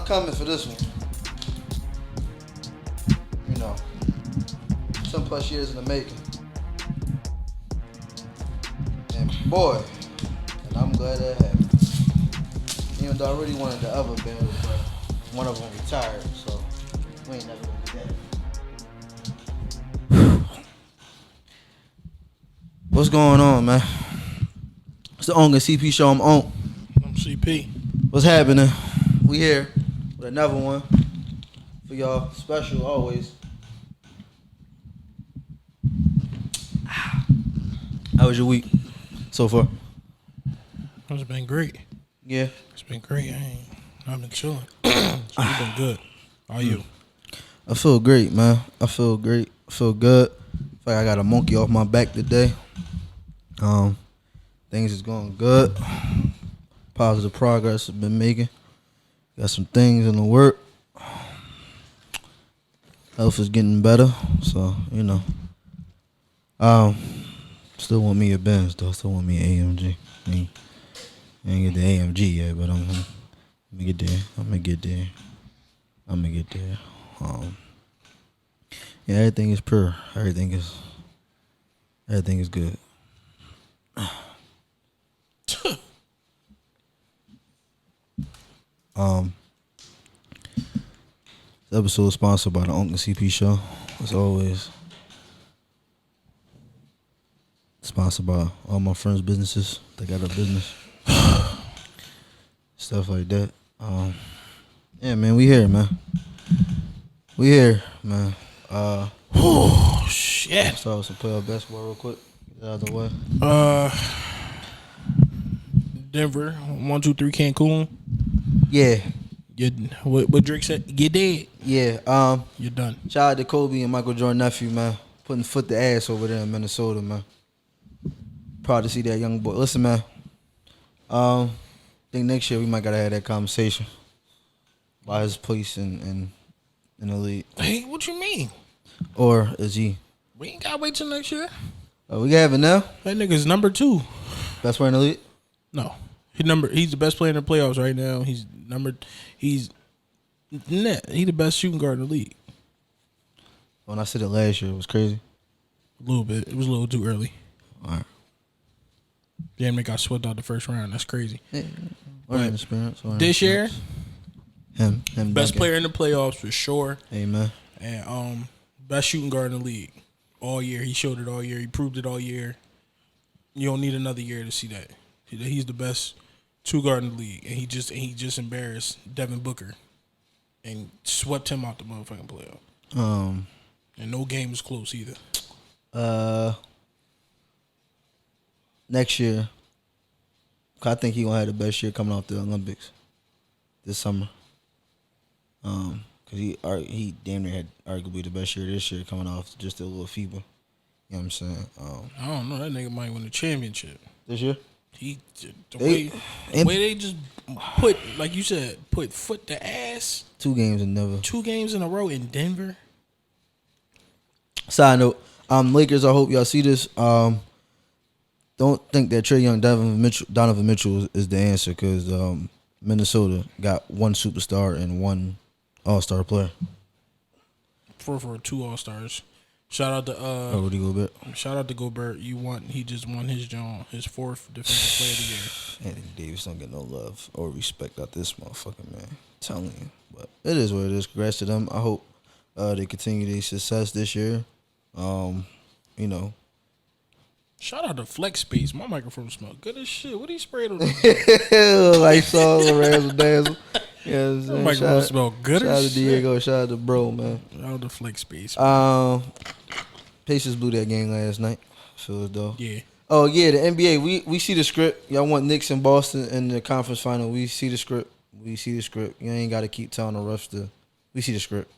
coming for this one. You know, 10+ years in the making. And boy, and I'm glad that happened. Even though I really wanted the other band, but one of them retired, so we ain't never gonna get that. What's going on, man? It's the Unc and CP Show. I'm Unc. I'm CP. What's happening? We here with another one for y'all. Special always. How was your week so far? It's been great. Yeah. It's been great. I've been chilling. So it's been good. How are you? I feel great, man. I feel great. I feel good. I feel like I got a monkey off my back today. Things is going good. Positive progress has been making. Got some things in the work. Health is getting better. So, you know. Still want me a Benz though. Still want me an AMG. I ain't get the AMG yet, but I'm gonna get there. I'm gonna get there. Yeah, everything is pure. Everything is good. This episode is sponsored by the Unc and CP Show. As always, sponsored by all my friends' businesses. They got a business, stuff like that. Yeah, man, we here, man. Oh shit! Let's start with some playoff basketball real quick. Get that out of the way. Denver 1, 2, 3 Cancun. Yeah, What Drake said? Get dead. yeah. You're done. Shout out to Kobe and Michael Jordan nephew, man. Putting foot to ass over there in Minnesota, man. Proud to see that young boy. Listen, man. I think next year we might gotta have that conversation about his place in the league. Hey, what you mean? Or is he? We ain't gotta wait till next year. We have it now. That nigga's number 2. Best player in the league. No, he's the best player in the playoffs right now. He's the best shooting guard in the league. When I said it last year, it was crazy. A little bit. It was a little too early. All right. Damn, they got swept out the first round. That's crazy. Yeah. Learning experience. This year, him best player in the playoffs for sure. Amen. And best shooting guard in the league all year. He showed it all year. He proved it all year. You don't need another year to see that. He's the best 2 guard in the league, and he just embarrassed Devin Booker and swept him out the motherfucking playoff. And no game was close either. Next year, I think he gonna have the best year coming off the Olympics this summer. Cause he damn near had arguably the best year this year coming off just a little FIBA. You know what I'm saying? I don't know. That nigga might win the championship This year? The way they just put, like you said, put foot to ass. 2 games in Denver. 2 games in a row in Denver. Side note, Lakers, I hope y'all see this. Don't think that Trae Young, Donovan Mitchell is the answer, because Minnesota got 1 superstar and 1 all-star player. For 2 All-Stars. Shout out to Rudy Gobert. Shout out to Gobert. He just won his 4th defensive player of the year. Anthony Davis don't get no love or respect out this motherfucker, man. I'm telling you. But it is what it is. Congrats to them. I hope they continue their success this year. You know. Shout out to Flex Space. My microphone smells good as shit. What he sprayed on? Like sauce or razzle dazzle. Yeah, my microphone smell good as shit. Shout out to shit. Diego. Shout out to bro, man. Shout out to Flex Space. Pacers blew that game last night. Feel as though. Yeah. Oh yeah, the NBA. We see the script. Y'all want Knicks in Boston in the conference final. We see the script. You ain't got to keep telling the refs to. We see the script.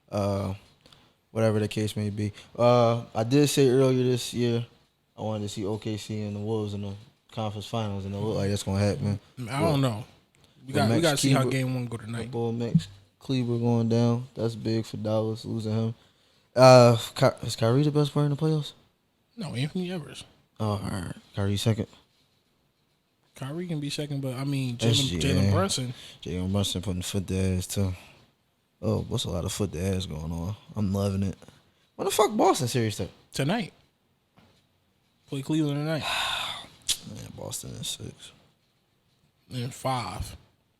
Whatever the case may be. I did say earlier this year I wanted to see OKC and the Wolves in the conference finals, and it look like that's gonna happen. I don't know. We got to see how game 1 go tonight. Bull Max Kleber going down. That's big for Dallas, losing him. Is Kyrie the best player in the playoffs? No, Anthony Edwards. Oh, all right. Kyrie second. Kyrie can be second, but I mean That's Jalen Brunson. Jalen Brunson putting foot to ass too. Oh, what's a lot of foot to ass going on? I'm loving it. When the fuck Boston series though? Tonight. Play Cleveland tonight. Man, Boston is 6. And 5. I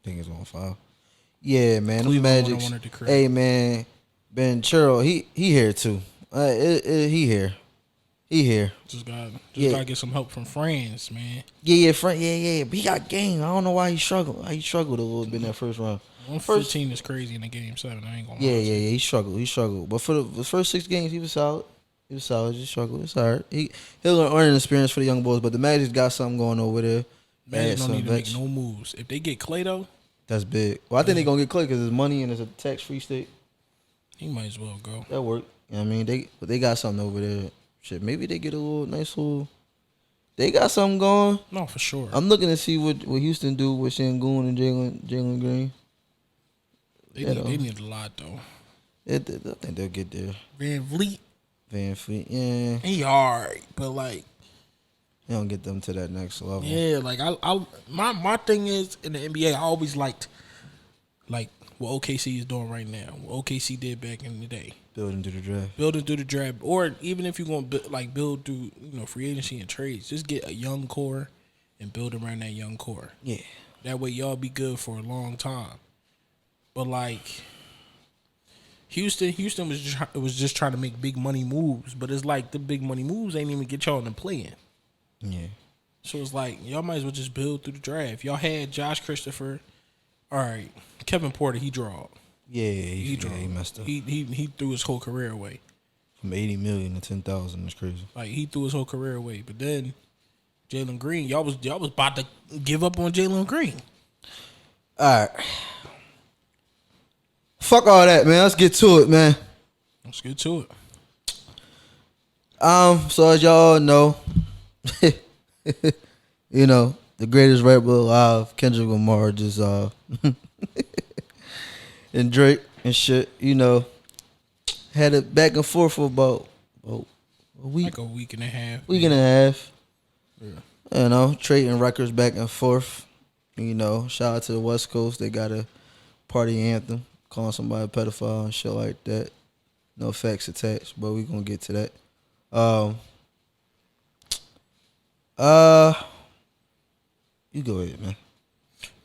think it's on 5. Yeah, man. Cleveland Magic. wanted to create. Hey, man. Ben Churro, he here too. He here. He here. Just gotta get some help from friends, man. Yeah, But he got game. I don't know why he struggled. He struggled a little bit in that first round. 115 is crazy in the game 7. I ain't gonna lie. Yeah. He struggled. But for the first 6 games, he was solid. He struggled. It's all right. He'll earn an experience for the young boys. But the Magic's got something going over there. Magic don't need to make no moves. If they get Clay though, that's big. Well, I think they're gonna get Clay because it's money and it's a tax-free state. he might as well go. That work. You know what I mean, they got something over there. Shit, maybe they get a nice little. They got something going. No, for sure. I'm looking to see what Houston do with Sengun and Jalen Green. They need a lot though. I think they'll get there. Van Vliet, yeah. he hard, but like They don't get them to that next level. yeah, like my thing is in the NBA, I always liked like what OKC is doing right now. What OKC did back in the day. Building through the draft. Or even if you're going to build through free agency and trades, just get a young core and build around that young core. Yeah. That way y'all be good for a long time. But like Houston was just trying to make big money moves, but it's like the big money moves ain't even get y'all in the play-in. Yeah. So it's like y'all might as well just build through the draft. Y'all had Josh Christopher. All right, Kevin Porter, he drawed. Yeah, he messed up. He threw his whole career away. From 80 million to 10,000, that's crazy. Like he threw his whole career away. But then Jalen Green, y'all was about to give up on Jalen Green. All right. Fuck all that, man. Let's get to it, man. Let's get to it. So as y'all know, the greatest rapper alive, Kendrick Lamar, just and Drake and shit, had it back and forth for about a week. Like a week and a half. Week and a half. Yeah. Trading records back and forth. Shout out to the West Coast. They got a party anthem, calling somebody a pedophile and shit like that. No facts attached, but we gonna get to that. You go ahead, man.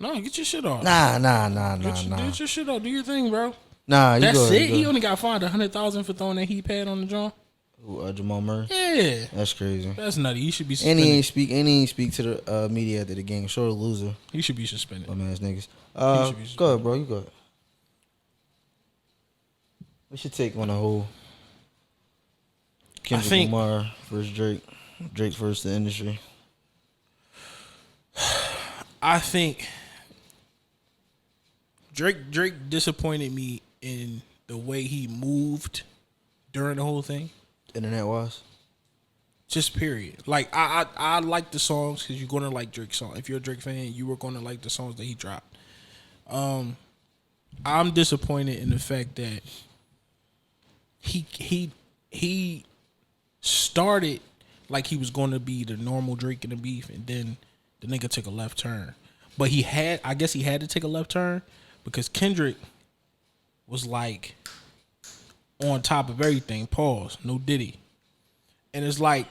No, get your shit off. Nah. Get your shit off. Do your thing, bro. Nah, you That's go ahead. it. He only got fined $100,000 for throwing that heat pad on the drum. Who, Jamal Murray? Yeah, That's crazy. that's nutty. He should be And suspended. he ain't speak to the media after the game. Show the loser, He should be suspended. bum ass niggas. should be Go ahead, bro. You go ahead. We should take on the whole Kendrick Lamar versus Drake. Drake versus the industry. I think Drake disappointed me in the way he moved during the whole thing. Internet wise. Just period. Like I like the songs because you're gonna like Drake's song. If you're a Drake fan, you were gonna like the songs that he dropped. I'm disappointed in the fact that he started like he was going to be the normal Drake in the beef, and then the nigga took a left turn. But I guess he had to take a left turn because Kendrick was like on top of everything. Pause. No Diddy. And it's like,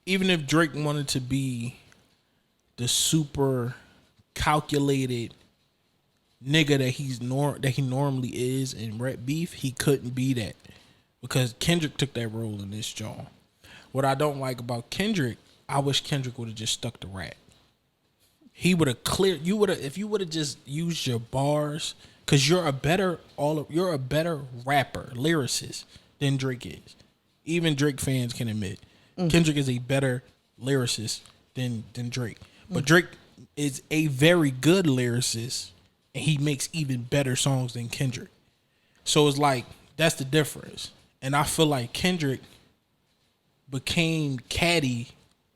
even if Drake wanted to be the super calculated nigga that he normally is in rap beef, he couldn't be that because Kendrick took that role in this joint. What I don't like about Kendrick, I wish Kendrick would have just stuck to rap. He would have cleared. If you would have just used your bars, because you're a better rapper, lyricist than Drake is. Even Drake fans can admit Kendrick is a better lyricist than Drake. But Drake is a very good lyricist, and he makes even better songs than Kendrick. So it's like that's the difference. And I feel like Kendrick became catty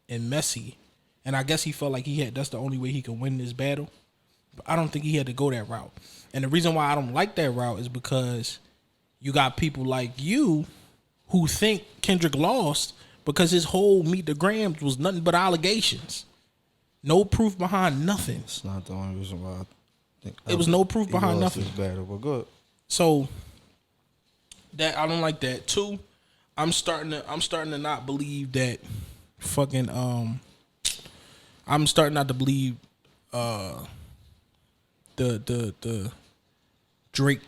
and messy, and I guess he felt like that's the only way he could win this battle. But I don't think he had to go that route. And the reason why I don't like that route is because you got people like you who think Kendrick lost because his whole Meet the Grams was nothing but allegations. No proof behind nothing. It's not the only reason why I think It was no proof behind nothing. It's bad, but good. So that I don't like that. Two, I'm starting to not believe that fucking I'm starting not to believe the Drake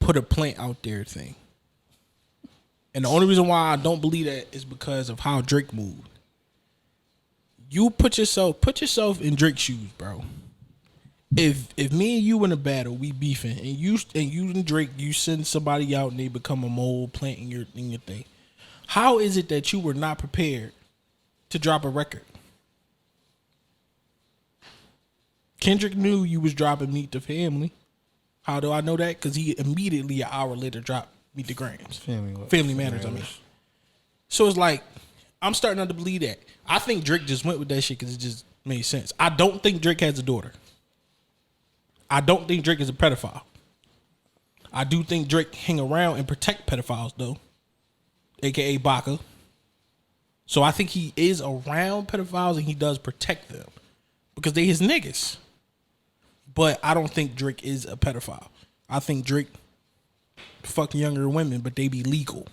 put a plant out there thing. And the only reason why I don't believe that is because of how Drake moved. You put yourself in Drake's shoes, bro. If me and you in a battle, we beefing, and you and Drake, you send somebody out and they become a mole plant in your thing. How is it that you were not prepared to drop a record? Kendrick knew you was dropping Meet the Family. How do I know that? Because he immediately an hour later dropped Meet the Grams. Family Matters, I mean. So it's like, I'm starting not to believe that. I think Drake just went with that shit because it just made sense. I don't think Drake has a daughter. I don't think Drake is a pedophile. I do think Drake hang around and protect pedophiles though, aka Baca. So I think he is around pedophiles and he does protect them because they his niggas. But I don't think Drake is a pedophile. I think Drake fuck younger women, but they be legal.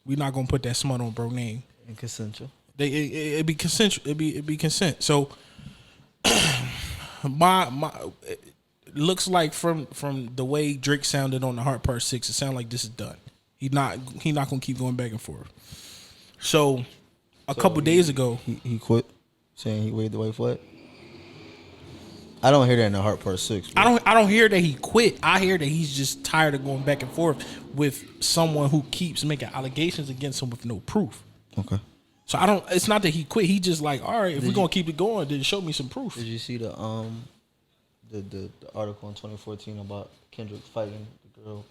We're not gonna put that smut on bro name. And consensual. It be consensual. It be consent. So it looks like from the way Drake sounded on the Heart Part 6, it sounded like this is done. He not gonna keep going back and forth. So a couple days ago, he quit, saying he waved the white flag. I don't hear that in the Heart Part 6. Bro. I don't hear that he quit. I hear that he's just tired of going back and forth with someone who keeps making allegations against him with no proof. Okay. So it's not that he quit. He just like, all right, if we're gonna keep it going, then show me some proof. Did you see the article in 2014 about Kendrick fighting the girl?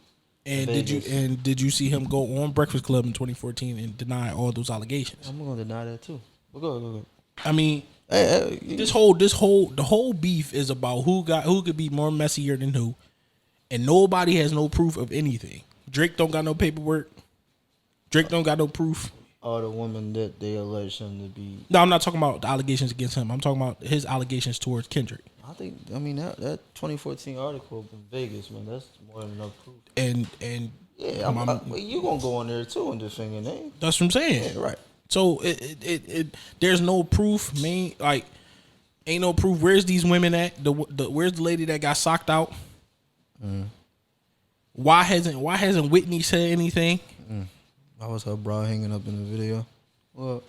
And did you see him go on Breakfast Club in 2014 and deny all those allegations? I'm gonna deny that too. But go. I mean, the whole beef is about who could be more messier than who, and nobody has no proof of anything. Drake don't got no paperwork. Drake don't got no proof. All the women that they allege him to be. No, I'm not talking about the allegations against him. I'm talking about his allegations towards Kendrick. I mean that 2014 article in Vegas, man, that's more than enough proof. And yeah, you gonna go on there too and defend your name. That's what I'm saying. Yeah, right. So it there's no proof, man. Like, ain't no proof. Where's these women at? Where's the lady that got socked out? Why hasn't Whitney said anything? Why was her bra hanging up in the video? Well,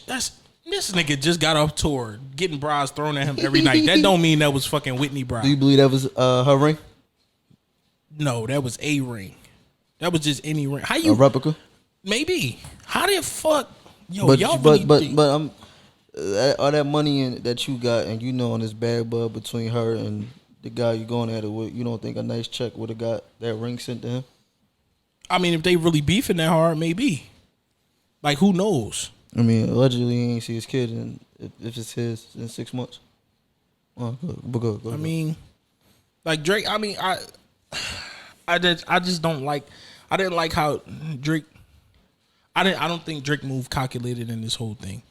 this nigga just got off tour, getting bras thrown at him every night. That don't mean that was fucking Whitney bra. Do you believe that was her ring? No, that was a ring. That was just any ring. How you a replica? Maybe. How the fuck? Yo, but y'all but really but all that money that you got, and you know, in this bad blood between her and the guy you going at it with, you don't think a nice check would have got that ring sent to him? I mean, if they really beefing that hard, maybe. Like, who knows? I mean, allegedly he ain't see his kid, and if it's his in 6 months. Oh, go. I mean, like Drake. I mean, I just don't like. I didn't like how Drake. I don't think Drake moved calculated in this whole thing.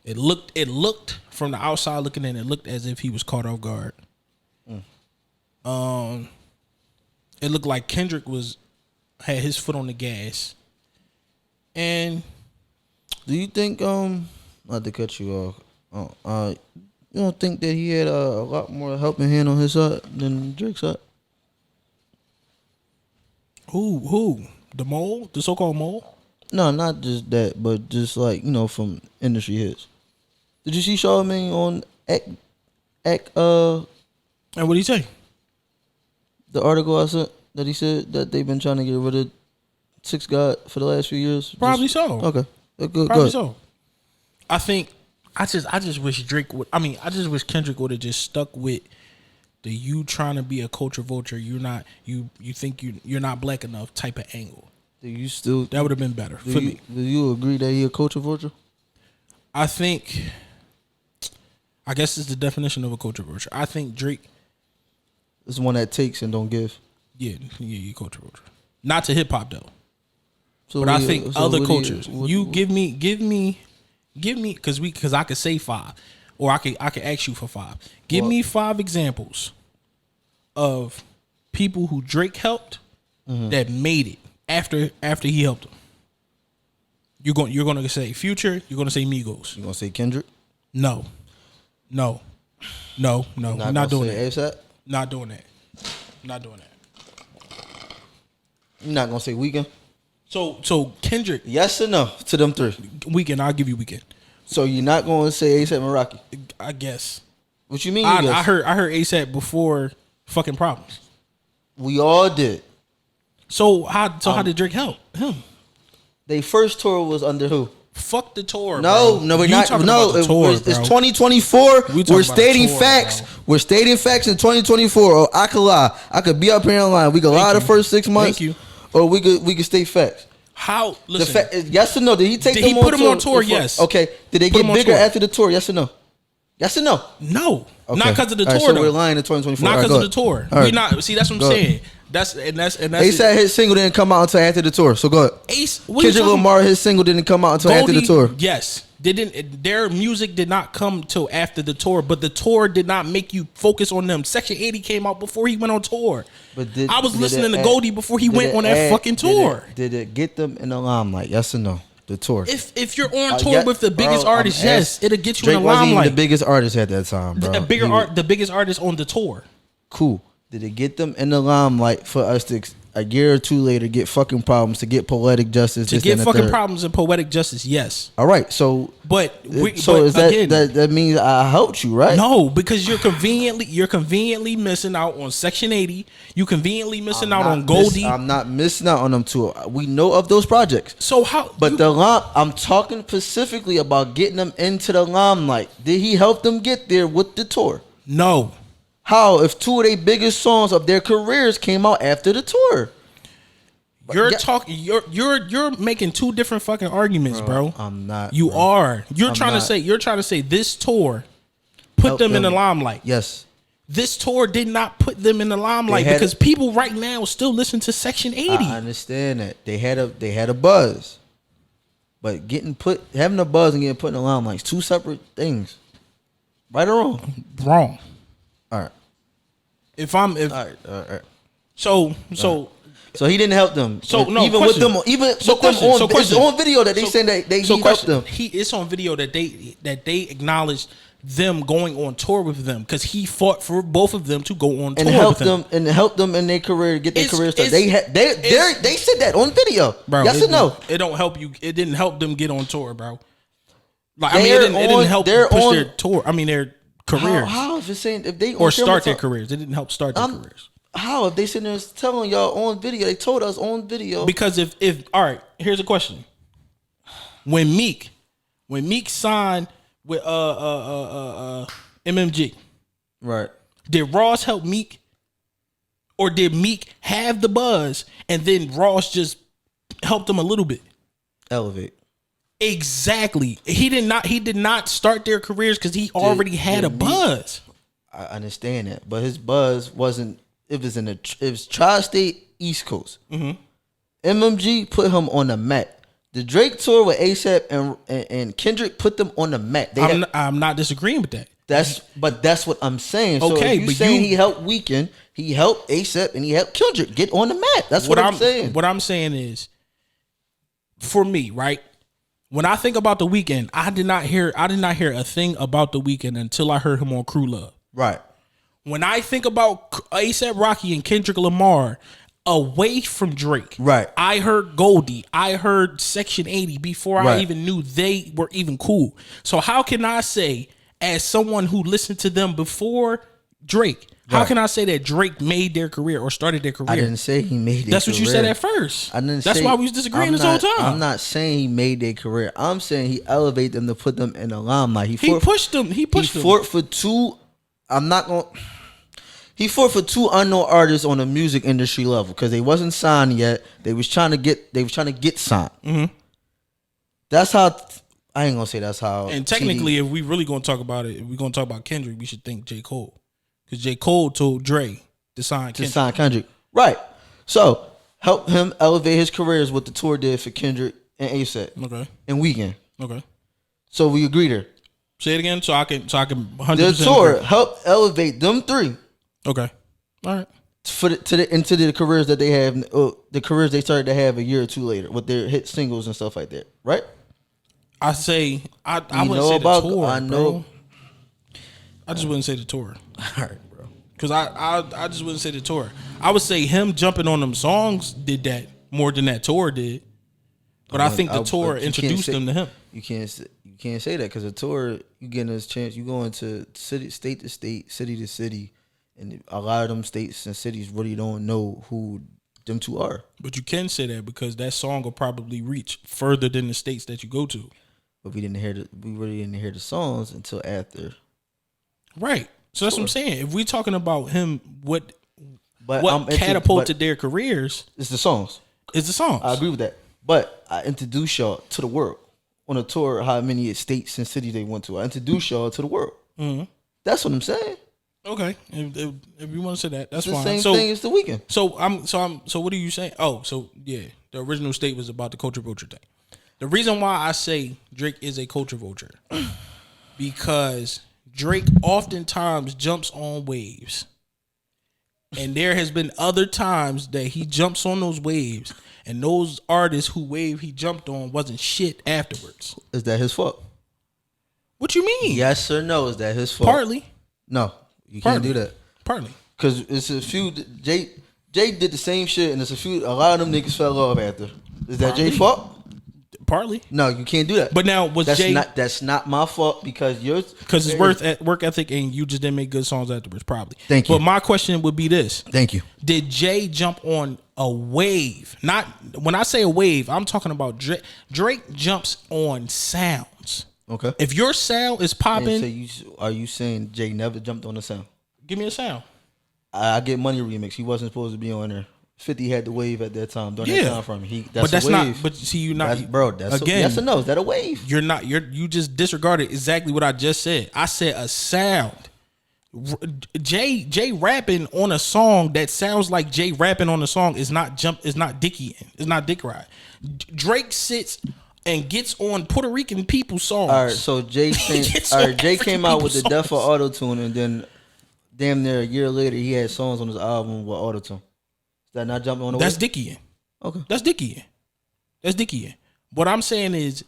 It looked from the outside looking in. It looked as if he was caught off guard. It looked like Kendrick had his foot on the gas. And do you think not to cut you off, you don't think that he had a lot more helping hand on his side than Drake's side? Who? The mole? The so-called mole? No, not just that, but just like, you know, from industry hits. Did you see Charlamagne on And what did he say? The article I sent that he said that they've been trying to get rid of 6 God for the last few years? Probably so. Okay. Good. Probably so. I think I just wish Drake would. I mean, I just wish Kendrick would have just stuck with the you trying to be a culture vulture. You're not. You think you're not black enough type of angle. Do you still? That would have been better for me. Do you agree that he a culture vulture? I think. I guess it's the definition of a culture vulture. I think Drake is one that takes and don't give. Yeah, culture vulture. Not to hip hop though. So but I think other cultures. You give me, because I could say 5, or I could ask you for 5. Give me 5 examples of people who Drake helped that made it after he helped them. You're going to say Future. You're going to say Migos. You gonna say Kendrick? No. Not doing that. ASAP? Not doing that. You're not gonna say Weeknd? So Kendrick. Yes or no to them 3? Weeknd. I'll give you Weeknd. So you're not gonna say ASAP and Rocky? I guess. What you mean? I heard ASAP before fucking Problems. We all did. So how did Drake help him? They first tour was under who? Fuck the tour. No, bro. no, we're You not. talking No, about the tour, it's bro. 2024. We're stating tour, facts. bro. We're stating facts in 2024. Or I could lie. I could be up here in line. We could lie the first 6 months. Thank you. Or we could state facts. How? The Listen. fact is, yes or no? Did he take Did them he on put tour? them on tour? Before? Yes. Okay. Did they Put get them on bigger tour. after the tour? Yes or no? Yes or no? No. Okay. Not because of the All right, tour. so though. we're lying in 2024. Not All because right, of the tour. All right. We not. See, that's what I'm Go ahead. saying. That's ASAP his single didn't come out until after the tour. So go ahead. Ace. What you Kendrick talking Lamar his single didn't come out until after the tour. Yes. They didn't. Their music did not come till after the tour, but the tour did not make you focus on them. Section 80 came out before he went on tour. But I was listening to Goldie before he went on that fucking tour. Did it get them in the limelight? Yes or no? The tour. If you're on tour with the biggest bro, artist, yes, it'll get you Drake in the wasn't even limelight. the biggest artist at that time, bro. The biggest artist on the tour. Cool. Did it get them in the limelight for us to a year or two later get fucking Problems, to get Poetic Justice, To get fucking Problems and Poetic Justice, yes. All right, so is that means I helped you, right? No, because you're conveniently missing out on Section 80. You conveniently missing out on Goldie. I'm not missing out on them too. We know of those projects. So how? But I'm talking specifically about getting them into the limelight. Did he help them get there with the tour? No. How if 2 of their biggest songs of their careers came out after the tour? You're making 2 different fucking arguments, bro. I'm not. You bro. are. You're I'm trying not. to say this tour put them in the limelight. Yes. This tour did not put them in the limelight because people right now still listen to Section 80. I understand that. They had a buzz. But having a buzz and getting put in the limelight is 2 separate things. Right or wrong? Wrong. All right. All right. So he didn't help them. So no, even question. with them, it's on video that they saying that he helped them. It's on video that they acknowledged them going on tour with them because he fought for both of them to go on tour with them and help them in their career to get their career started. They said that on video, bro. Yes or no? It don't help you. It didn't help them get on tour, bro. Like it didn't help push their tour. I mean their careers. How if it's saying if they or start their careers? It didn't help start their careers. How if they sitting there telling y'all on video? They told us on video. Because if all right, here's a question. When Meek signed with MMG, right? Did Ross help Meek, or did Meek have the buzz and then Ross just helped him a little bit? Elevate. Exactly. He did not start their careers because he already had a buzz. I understand that, but his buzz wasn't. It was tri-state East Coast. Mm-hmm. MMG put him on the map. The Drake tour with ASAP and Kendrick put them on the map. I'm not disagreeing with that. That's what I'm saying. Okay, so if you saying he helped Weeknd, he helped ASAP, and he helped Kendrick get on the map. That's what I'm saying. What I'm saying is, for me, right? When I think about the Weeknd, I did not hear a thing about the Weeknd until I heard him on Crew Love. Right. When I think about ASAP Rocky and Kendrick Lamar away from Drake, right? I heard Goldie, I heard Section 80 before I even knew they were even cool. So how can I say, as someone who listened to them before Drake, how can I say that Drake made their career or started their career? I didn't say he made their career. That's what you said at first. That's why we was disagreeing this whole time. I'm not saying he made their career. I'm saying he elevated them to put them in the limelight. He pushed them. He fought for 2. He fought for 2 unknown artists on the music industry level because they wasn't signed yet. They was trying to get signed. Mm-hmm. That's how. I ain't gonna say that's how. And technically, if we really gonna talk about it, if we gonna talk about Kendrick, we should think J. Cole, because J. Cole told Dre to sign Kendrick. Right. So help him elevate his careers. What the tour did for Kendrick and ASAP. Okay. And Weeknd. Okay. So we agree there. Say it again, so I can 100%. The tour helped elevate them three. Okay, all right. Into the careers that they have, the careers they started to have a year or two later with their hit singles and stuff like that, right? I say I wouldn't say the tour. I know. Bro. I just wouldn't say the tour. All right, bro. Because I just wouldn't say the tour. I would say him jumping on them songs did that more than that tour did. But I think the tour introduced them to him. You can't say that because the tour, you getting this chance. You go into state to state, city to city, and a lot of them states and cities really don't know who them two are. But you can say that because that song will probably reach further than the states that you go to. But we really didn't hear the songs until after. Right. So that's what I'm saying. If we're talking about him, what catapulted their careers? It's the songs. It's the songs. I agree with that. But I introduced y'all to the world on a tour. How many states and cities they went to? I introduced y'all to the world. Mm-hmm. That's what I'm saying. Okay, if you want to say that, that's it's the fine. Same thing as the weekend. So what are you saying? Oh, so yeah, the original state was about the culture vulture thing. The reason why I say Drake is a culture vulture because Drake oftentimes jumps on waves, and there has been other times that he jumps on those waves, and those artists who wave he jumped on wasn't shit afterwards. Is that his fault? What you mean? Yes or no? Is that his fault? Partly. No. You can't do that. Partly. Because it's a few. Jay did the same shit, and a lot of them niggas fell off after. Is that Jay's fault? Partly. No, you can't do that. But now that's not my fault because it's work ethic, and you just didn't make good songs afterwards. Probably. Thank you. But my question would be this: Thank you. Did Jay jump on a wave? Not when I say a wave, I'm talking about Drake. Drake jumps on sounds. Okay. If your sound is popping, are you saying Jay never jumped on the sound? Give me a sound. I Get Money remix. He wasn't supposed to be on there. 50 had the wave at that time. During that time frame. That's a wave. Not. But see, you not. That's again. Yes or no? Is that a wave? You're not. You just disregarded exactly what I just said. I said a sound. Jay rapping on a song that sounds like Jay rapping on a song is not Dickie. It's not Dick Ride. Drake sits and gets on Puerto Rican people's songs. All right, so Jay came out with the Death of Auto-Tune, and then damn near a year later he had songs on his album with Auto-Tune. Is that not jumping on the wave? That's Dickie. Okay. That's Dickie. What I'm saying is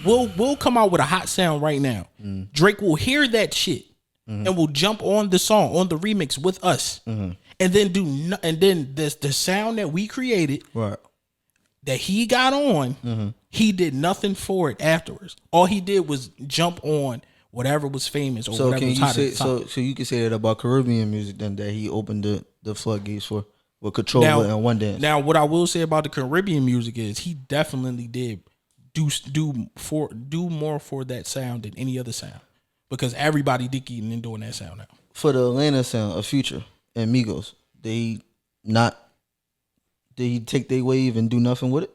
we'll come out with a hot sound right now. Drake will hear that shit and will jump on the song, on the remix with us. And then and then the sound that we created, right, that he got on, he did nothing for it afterwards. All he did was jump on whatever was famous or whatever was hot at the time. So you can say that about Caribbean music then, that he opened the floodgates for with Control and One Dance. Now, what I will say about the Caribbean music is he definitely did do more for that sound than any other sound, because everybody did eating and doing that sound now. For the Atlanta sound, a Future and Migos, did he take their wave and do nothing with it?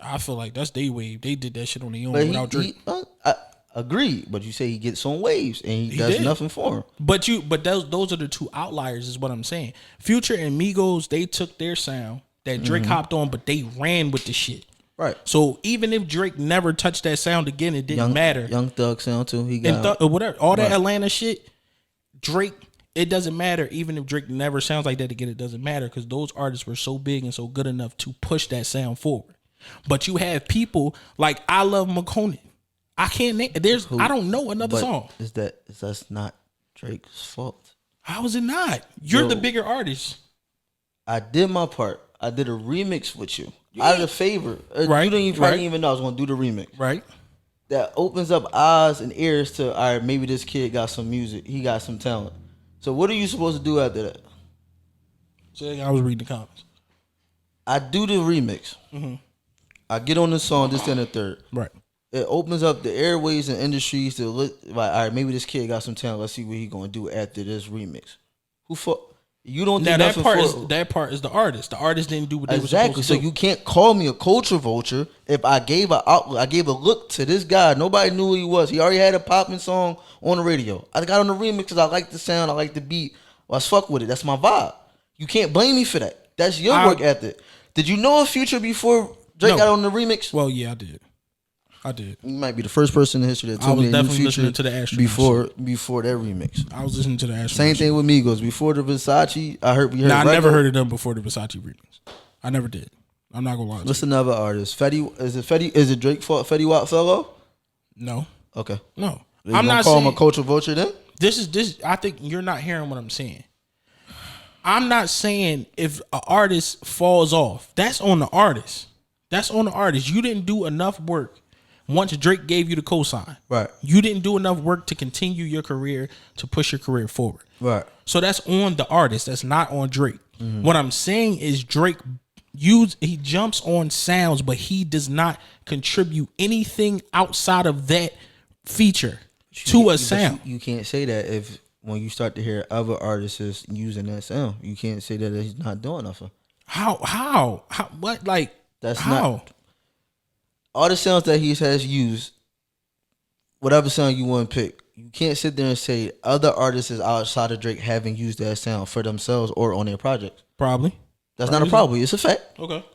I feel like that's their wave. They did that shit on their own without Drake. I agree, but you say he gets on waves and he does nothing for him. But those are the two outliers, is what I'm saying. Future and Migos, they took their sound that Drake hopped on, but they ran with the shit. Right. So even if Drake never touched that sound again, it didn't matter. Young Thug sound too. He got whatever. All that Atlanta shit, Drake. It doesn't matter. Even if Drake never sounds like that again, it doesn't matter, because those artists were so big and so good enough to push that sound forward. But you have people like I Love McConan. I can't name. I don't know another song. That's not Drake's fault? How is it not? You're the bigger artist. I did my part. I did a remix with you. Out of the favor. Right. You didn't even know I was going to do the remix. Right. That opens up eyes and ears to, all right, maybe this kid got some music. He got some talent. So what are you supposed to do after that? So I was reading the comments. I do the remix. I get on the song, this and the third. Right. It opens up the airways and industries to look like, all right, maybe this kid got some talent. Let's see what he gonna do after this remix. You don't do nothing for it. That part is the artist. The artist didn't do what they were supposed to do. So you can't call me a culture vulture if I gave a look to this guy. Nobody knew who he was. He already had a popping song on the radio. I got on the remix because I like the sound, I like the beat. Well, I fuck with it. That's my vibe. You can't blame me for that. That's your work ethic. Did you know a Future before Drake got on the remix? Well, yeah, I did. I did. You might be the first person in history that told me a new feature to the Astronauts before that remix. I was listening to the Astronauts. Same thing with Migos. Before the Versace, I heard. I never heard of them before the Versace remix. I never did. I'm not gonna lie. What's another artist? Fetty? Is it Fetty? Is it Drake? Fetty Wap fellow? No. Okay. No. I'm not call him a culture vulture then. This. I think you're not hearing what I'm saying. I'm not saying if an artist falls off, that's on the artist. That's on the artist. You didn't do enough work once Drake gave you the cosign. Right. You didn't do enough work to continue your career, to push your career forward. Right. So that's on the artist. That's not on Drake. Mm-hmm. What I'm saying is Drake he jumps on sounds, but he does not contribute anything outside of that feature to a sound. You can't say that if when you start to hear other artists using that sound, you can't say that he's not doing nothing. How? What? Like that's how? Not all the sounds that he has used. Whatever sound you want to pick, you can't sit there and say other artists outside of Drake haven't used that sound for themselves or on their projects. Probably. That's not a problem. It's a fact. Okay.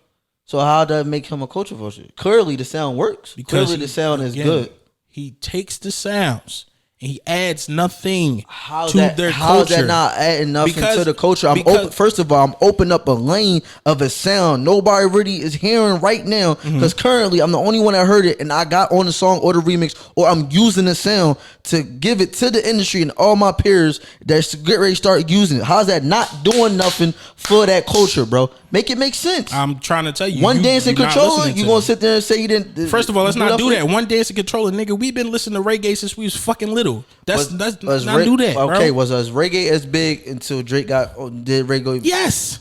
So how does that make him a culture vulture? Clearly the sound works. Because clearly the sound is good. He takes the sounds and he adds nothing how's to that, their how's culture. How's that not adding nothing to the culture? First of all, I'm opening up a lane of a sound nobody really is hearing right now because currently I'm the only one that heard it and I got on the song or the remix or I'm using the sound to give it to the industry and all my peers that's get ready to start using it. How's that not doing nothing for that culture, bro? Make it make sense. I'm trying to tell you. One Dance and Controller, you gonna sit there and say you didn't. First of all, let's not do that. One Dance and Controller, nigga. We've been listening to reggae since we was fucking little. Let's not do that. Okay, bro. was reggae as big until Drake did reggae? Yes.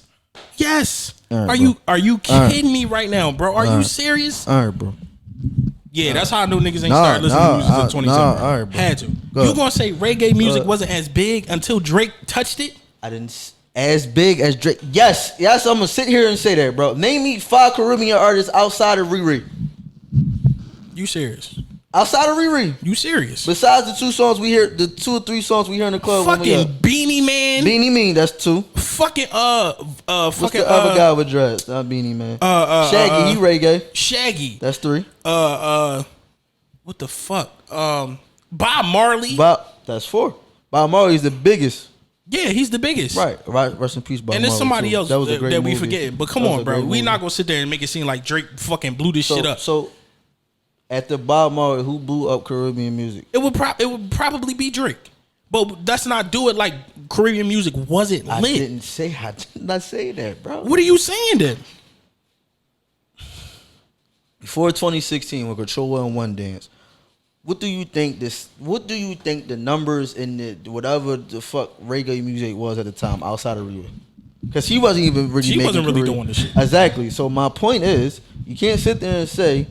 Right, are you kidding me right now, bro? Are you serious? All right, bro. Yeah, that's how I know niggas ain't started listening to music until 2017. All right, bro. Had to. You gonna say reggae music wasn't as big until Drake touched it? I didn't. As big as Drake. Yes, I'm gonna sit here and say that, bro. Name me 5 Caribbean artists outside of Riri. You serious? Outside of Riri. You serious? Besides the 2 songs we hear, the 2 or 3 songs we hear in the club. Fucking Beanie Man. Beanie Man, that's 2. Fucking What's the other guy with dreads? Not Beanie Man. Shaggy, he reggae. Shaggy. That's 3. What the fuck? Bob Marley. That's 4. Bob Marley's the biggest. Yeah, he's the biggest. Right. Rest in peace, Bob Marley. And there's somebody else that we movie. forget. But come on, bro. We not gonna sit there and make it seem like Drake fucking blew this shit up. So after Bob Marley, who blew up Caribbean music? It would probably be Drake. But let's not do it like Caribbean music wasn't lit. I did not say that, bro. What are you saying then? Before 2016, with Controller and One Dance, what do you think the numbers in the whatever the fuck reggae music was at the time outside of Rio? Because he wasn't even really. She wasn't really doing this shit. Exactly. So my point is, you can't sit there and say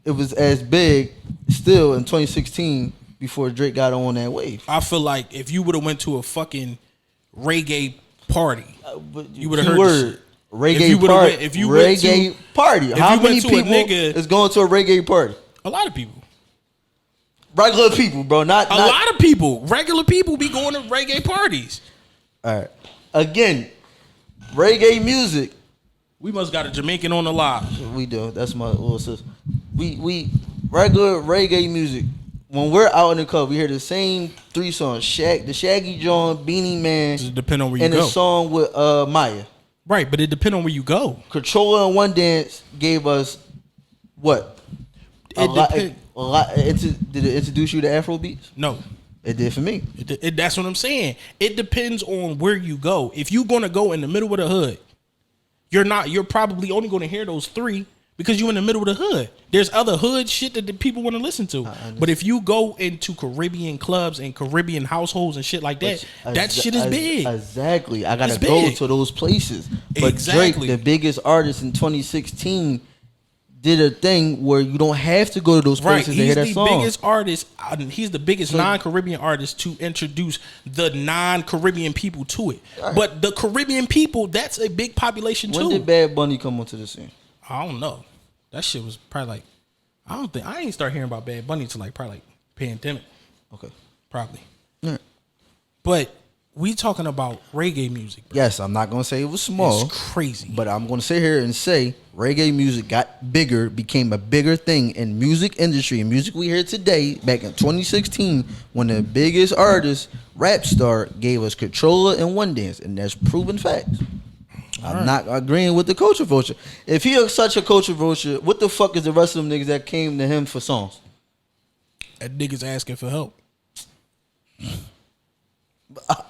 it was as big still in 2016 before Drake got on that wave. I feel like if you would have went to a fucking reggae party, you would have heard this shit. Reggae party. How many people is going to a reggae party? A lot of people. Regular people, bro. Not a lot of people. Regular people be going to reggae parties. All right. Again, reggae music. We must got a Jamaican on the live. We do. That's my little sister. We regular reggae music. When we're out in the club, we hear the same 3 songs: the Shaggy John, Beanie Man, just depend on where you go, and the song with Maya. Right, but it depends on where you go. Controller and One Dance gave us what? A lot. Did it introduce you to Afro beats? No. It did for me. That's what I'm saying. It depends on where you go. If you're gonna go in the middle of the hood, you're probably only gonna hear those 3 because you're in the middle of the hood. There's other hood shit that the people want to listen to. But if you go into Caribbean clubs and Caribbean households and shit like that, that shit is big. Exactly. I gotta go to those places. But Drake, the biggest artist in 2016, did a thing where you don't have to go to those places to hear that song. He's the biggest artist. He's the biggest non-Caribbean artist to introduce the non-Caribbean people to it. Right. But the Caribbean people, that's a big population too. When did Bad Bunny come onto the scene? I don't know. That shit was probably like, I ain't start hearing about Bad Bunny until like probably like pandemic. Okay. Probably. Right. But We talking about reggae music, bro. Yes, I'm not gonna say it was small. It's crazy. But I'm gonna sit here and say reggae music got bigger, became a bigger thing in music industry and music we hear today. Back in 2016, when the biggest artist, rap star, gave us Controller and One Dance, and that's proven facts. I'm not agreeing with the culture vulture. If he is such a culture vulture, what the fuck is the rest of them niggas that came to him for songs? That niggas asking for help.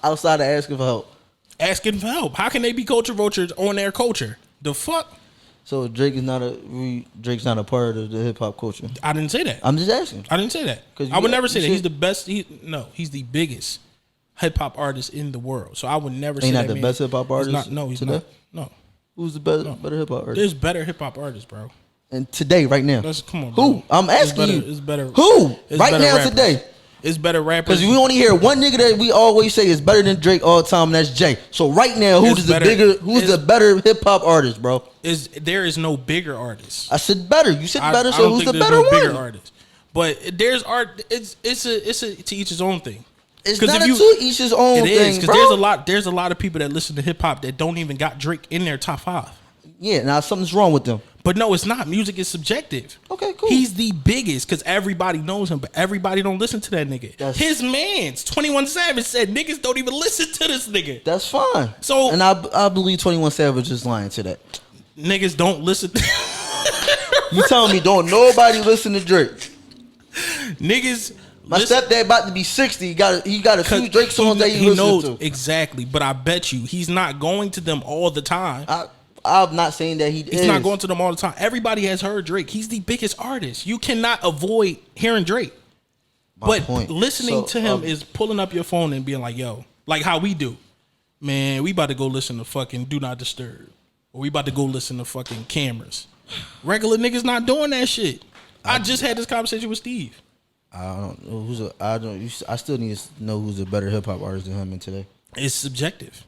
Outside of asking for help. Asking for help. How can they be culture vultures on their culture? The fuck? So Drake's not a part of the hip hop culture. I didn't say that. I'm just asking. I didn't say that. I would never say that. He's the best. He's the biggest hip hop artist in the world. So I would never say that. Ain't not the best hip hop artist? He's today? not. No. Who's the better hip hop artist? There's better hip hop artists, bro. And today, right now. Come on, bro. Who? I'm asking you. It's better. Who? Right now, rappers. today. It's better rappers. Because we only hear one nigga that we always say is better than Drake all the time, and that's Jay. So right now, who's the better hip hop artist, bro? There is no bigger artist. I said better. You said better. So who's the better one? Bigger artist. But there's art. It's a to each his own thing. It's not to each his own thing, because bro. there's a lot of people that listen to hip hop that don't even got Drake in their top 5. Yeah, now something's wrong with them. But no, it's not. Music is subjective. Okay, cool. He's the biggest because everybody knows him, but everybody don't listen to that nigga. His man's 21 Savage said niggas don't even listen to this nigga. That's fine. So, and I believe 21 Savage is lying to that. Niggas don't listen. You telling me don't nobody listen to Drake? Niggas. My stepdad about to be 60. He got a few Drake songs that he listens to. Exactly, but I bet you he's not going to them all the time. I'm not saying that he's not going to them all the time. Everybody has heard Drake. He's the biggest artist. You cannot avoid hearing Drake. Listening to him is pulling up your phone and being like, yo, like how we do. Man, we about to go listen to fucking Do Not Disturb. Or we about to go listen to fucking Cameras. Regular niggas not doing that shit. I just had this conversation with Steve. I don't know I still need to know who's a better hip hop artist than him in today. It's subjective.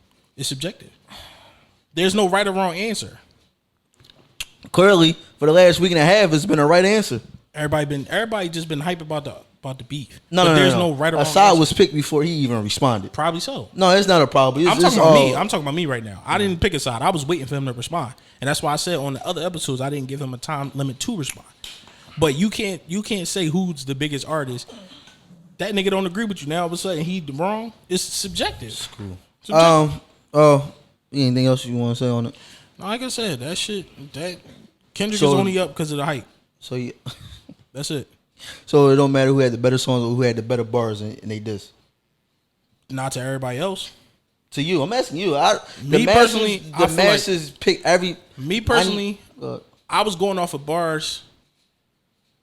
There's no right or wrong answer. Clearly, for the last week and a half, it's been a right answer. Everybody just been hype about the beef. No, there's no right or wrong Assad answer. was picked before he even responded. Probably so. No, it's not a problem. I'm talking about me. I'm talking about me right now. I didn't pick a side. I was waiting for him to respond, and that's why I said on the other episodes I didn't give him a time limit to respond. But you can't say who's the biggest artist. That nigga don't agree with you. Now all of a sudden he wrong. It's subjective. It's cool. Subjective. Anything else you want to say on it? Like I said, that Kendrick is only up because of the hype. So yeah, that's it. So it don't matter who had the better songs or who had the better bars and they diss. Not to everybody else. To you, I'm asking you. Me personally, pick every. Me personally, I was going off of bars.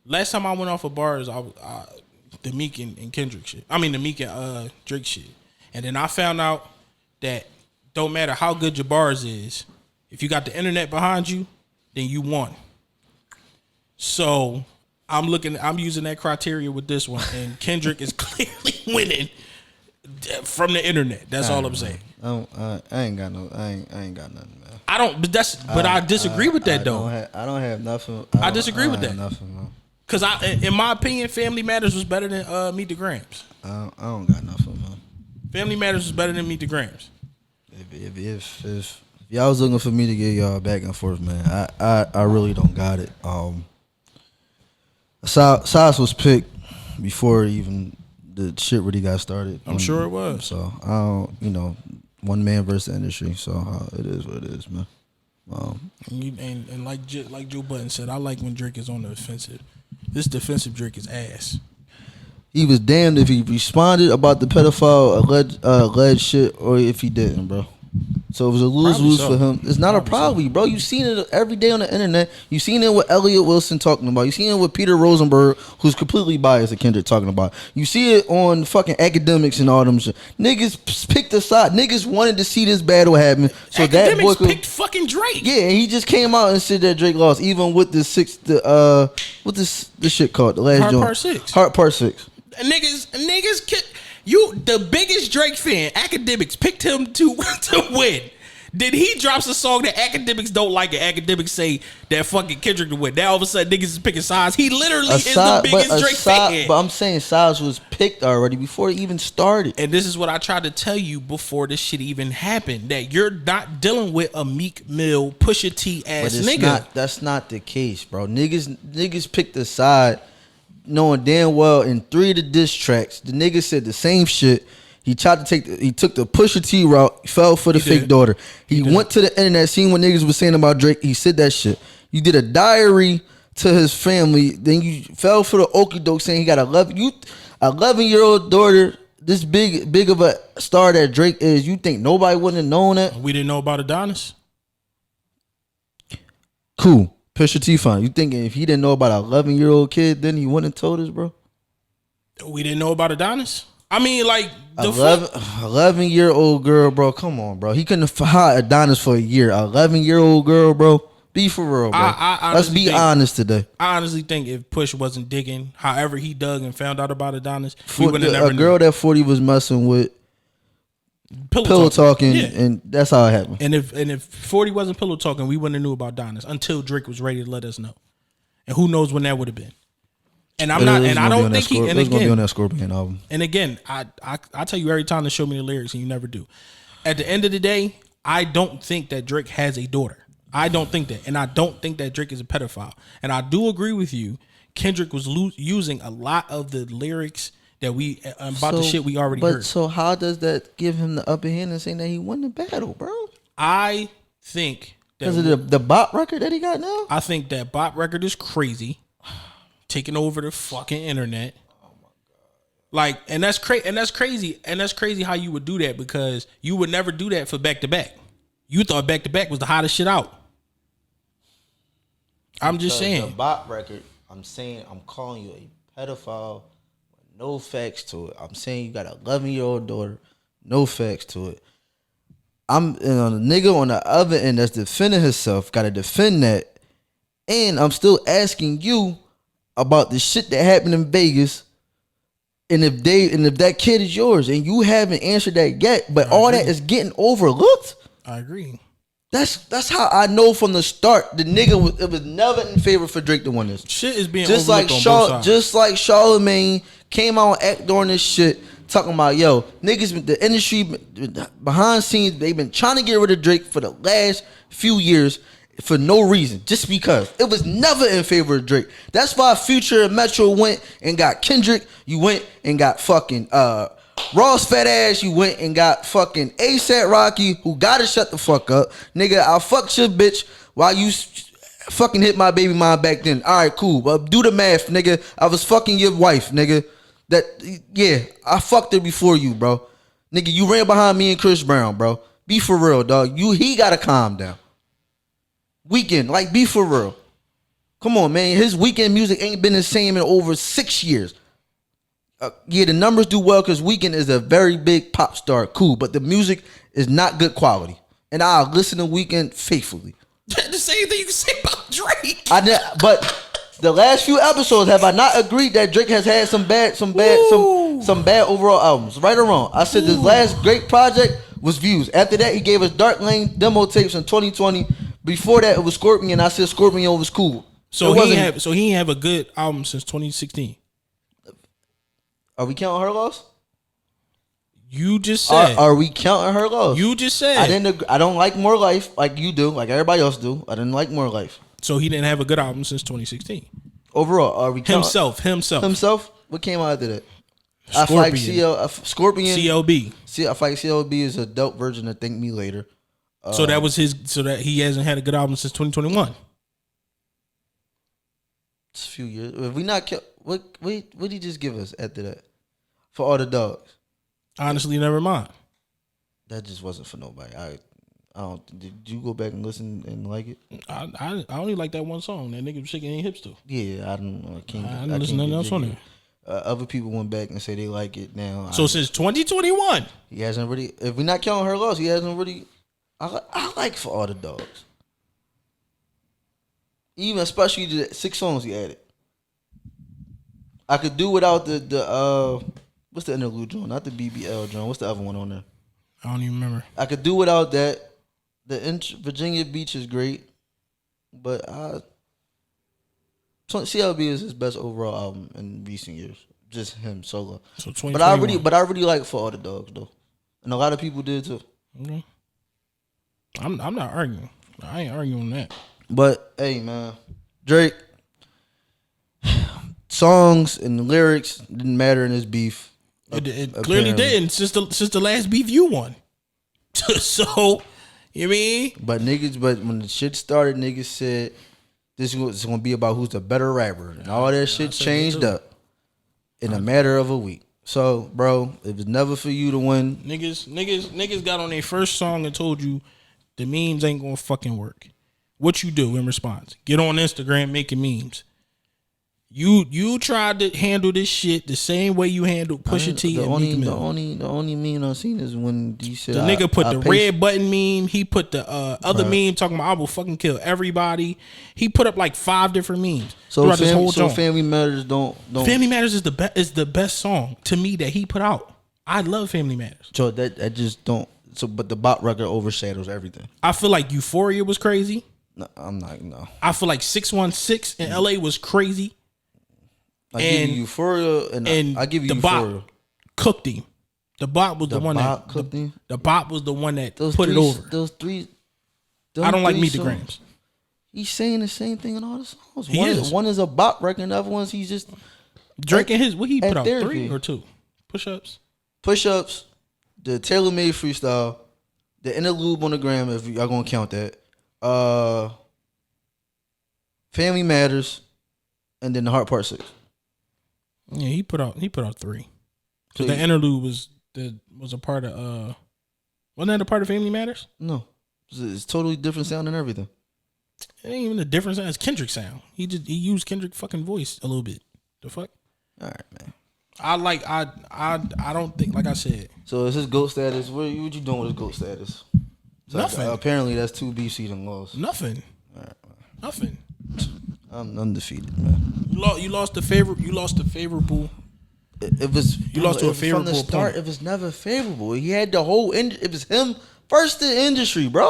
Last time I went off of bars, the Meek and Kendrick shit. I mean the Meek and Drake shit. And then I found out that don't matter how good your bars is, if you got the internet behind you, then you won. So I'm using that criteria with this one, and Kendrick is clearly winning from the internet. That's all I'm saying. I ain't got nothing, man. I disagree with that though. I don't have nothing. I disagree with that. Nothing, man. Cause in my opinion, Family Matters was better than Meet the Grams. I don't got nothing, man. Family Matters was better than Meet the Grams. If y'all was looking for me to get y'all back and forth, man, I really don't got it. Sauce was picked before even the shit really got started. I'm sure it was. So I don't, one man versus the industry. So it is what it is, man. And like Joe Budden said, I like when Drake is on the offensive. This defensive Drake is ass. He was damned if he responded about the pedophile alleged shit or if he didn't, bro. So it was a lose-lose for him. It's not a problem, bro. You seen it every day on the internet. You seen it with Elliot Wilson talking about. You seen it with Peter Rosenberg, who's completely biased at Kendrick talking about. You see it on fucking academics and all them shit. Niggas picked a side. Niggas wanted to see this battle happen. So academics picked fucking Drake. Yeah, and he just came out and said that Drake lost, even with the this shit called the last joint. Heart Part 6. Niggas, you the biggest Drake fan. Academics picked him to win. Then he drops a song that academics don't like, and academics say that fucking Kendrick to win. Now all of a sudden niggas is picking sides. He literally is the biggest Drake fan. But I'm saying sides was picked already before it even started. And this is what I tried to tell you before this shit even happened, that you're not dealing with a Meek Mill, Pusha T ass nigga. That's not the case, bro. Niggas picked a side knowing damn well in 3 of the diss tracks, the nigga said the same shit. He tried to he took the Pusha T route, fell for the fake daughter. He went to the internet, seen what niggas was saying about Drake. He said that shit. You did a diary to his family, then you fell for the okie doke saying he got 11-year-old daughter, this big of a star that Drake is. You think nobody wouldn't have known that? We didn't know about Adonis? Cool. Pusha T fine. You thinking if he didn't know about an 11-year-old kid, then he wouldn't have told us, bro? We didn't know about Adonis? I mean, like, 11-year-old girl, bro. Come on, bro. He couldn't have hired Adonis for a year. 11-year-old girl, bro. Be for real, bro. Let's be honest today. I honestly think if Push wasn't digging, however he dug and found out about Adonis, we would have never known. A girl that 40 was messing with pillow talking, and that's how it happened. And if 40 wasn't pillow talking, we wouldn't have knew about Adonis until Drake was ready to let us know. And who knows when that would have been. And I'm not, and I don't think he. And again, gonna be on that Scorpion album. And again, I tell you every time to show me the lyrics, and you never do. At the end of the day, I don't think that Drake has a daughter. I don't think that, and I don't think that Drake is a pedophile. And I do agree with you. Kendrick was using a lot of the lyrics that we about the shit we already heard. So how does that give him the upper hand and saying that he won the battle, bro? I think that because of the bop record that he got now. I think that bop record is crazy. Taking over the fucking internet. Oh my god! Like, and that's crazy. And that's crazy how you would do that, because you would never do that for back to back. You thought back to back was the hottest shit out. I'm just saying. The bop record. I'm calling you a pedophile. With no facts to it. I'm saying you got an 11-year-old daughter. No facts to it. I'm a nigga on the other end that's defending himself. Got to defend that. And I'm still asking you about the shit that happened in Vegas, and if that kid is yours, and you haven't answered that yet, but all that is getting overlooked. I agree. That's how I know from the start the nigga was never in favor for Drake to win this. Shit is being just overlooked on both sides. Just like Charlamagne came out and act during this shit, talking about niggas, the industry behind scenes, they've been trying to get rid of Drake for the last few years. For no reason, just because. It was never in favor of Drake. That's why Future and Metro went and got Kendrick. You went and got fucking Ross fat ass. You went and got fucking ASAP Rocky, who gotta shut the fuck up. Nigga, I fucked your bitch while you fucking hit my baby mom back then. Alright, cool. But do the math, nigga. I was fucking your wife, nigga. I fucked her before you, bro. Nigga, you ran behind me and Chris Brown, bro. Be for real, dog. He gotta calm down. Weekend, like, be for real. Come on, man. His Weekend music ain't been the same in over 6 years. The numbers do well because Weekend is a very big pop star. Cool, but the music is not good quality. And I'll listen to Weekend faithfully. The same thing you can say about Drake. But the last few episodes, have I not agreed that Drake has had some bad overall albums? Right or wrong? I said the last great project was Views. After that, he gave us Dark Lane demo tapes in 2020. Before that, it was Scorpion. I said Scorpion was cool. So he ain't have a good album since 2016. Are we counting her loss? You just said. Are we counting her loss? You just said. I don't like More Life like you do, like everybody else do. I didn't like More Life. So he didn't have a good album since 2016. Overall, are we counting himself? What came out after that? Scorpion. Scorpion. CLB. I feel like CLB is a dope version of Thank Me Later. So that was so that he hasn't had a good album since 2021. It's a few years. If we not what did he just give us after that? For All the Dogs. Honestly, never mind. That just wasn't for nobody. I don't. Did you go back and listen and like it? I only like that one song. That nigga was shaking their hips to. Yeah, I don't. I didn't listen to nothing else on there. Other people went back and say they like it now. So since 2021, he hasn't really. If we not counting her loss, he hasn't really. I like For All the Dogs. Even especially the 6 songs he added. I could do without the what's the interlude joint? Not the BBL joint. What's the other one on there? I don't even remember. I could do without that. Virginia Beach is great, but CLB is his best overall album in recent years. Just him solo. So but I really like For All the Dogs though, and a lot of people did too. Okay. I'm not arguing. I ain't arguing that. But hey, man, Drake songs and lyrics didn't matter in his beef. It clearly didn't since the last beef you won. So you mean? But when the shit started, niggas said this was gonna be about who's the better rapper, and all that shit changed up in a matter of a week. So, bro, it was never for you to win. Niggas got on their first song and told you the memes ain't gonna fucking work. What you do in response? Get on Instagram making memes. You tried to handle this shit the same way you handled Pusha T and Meek Mill. The only meme I've seen is when you said the nigga put the red button meme. He put the other meme talking about I will fucking kill everybody. He put up like 5 different memes throughout this whole joint. Family Matters don't. Family Matters is the best song to me that he put out. I love Family Matters. So that just don't. So but the bot record overshadows everything. I feel like Euphoria was crazy. No, I'm not. No. I feel like 616 in LA was crazy. I give you Euphoria, and I give you the Euphoria. Bot cooked him. The Bot was the one that cooked him. The Bot was the one that put it over. Those three. I don't like Meet the Grams. He's saying the same thing in all the songs. One is a bop record, and the other one's he's just Drake and his. What he put out therapy. 3 or 2 push-ups. Push-ups, the tailor-made freestyle, the interlude on the gram. If y'all gonna count that, Family Matters, and then the Heart Part 6. Yeah, he put out 3. So the interlude was a part of wasn't that a part of Family Matters? No, it's totally different sound and everything. It ain't even a different sound. It's Kendrick sound. He used Kendrick fucking voice a little bit. The fuck. All right, man. I don't think, like I said. So is his GOAT status? What you doing with his GOAT status? So nothing. Apparently that's 2 BC and lost. Nothing. All right, man. Nothing. I'm undefeated, man. You lost the favorable. It was you lost to a favorable from the start. opponent. It was never favorable. He had the whole. It was him first in the industry, bro.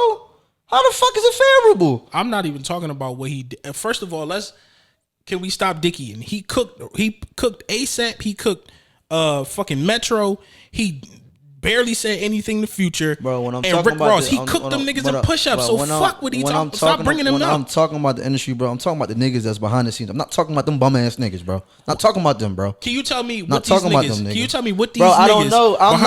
How the fuck is it favorable? I'm not even talking about what he did. First of all, can we stop Dickie? And he cooked ASAP. He cooked fucking Metro. He barely said anything in the Future. Bro, when I'm and talking Rick about Ross, he cooked them niggas in push-ups. So fuck what he talking. Stop bringing them up. When I'm talking about the industry, bro, I'm talking about the niggas that's behind the scenes. I'm not talking about them bum ass niggas, bro. Not talking about them, bro. Can you tell me what these niggas? Can you tell me what these niggas? Bro, I don't know. I'm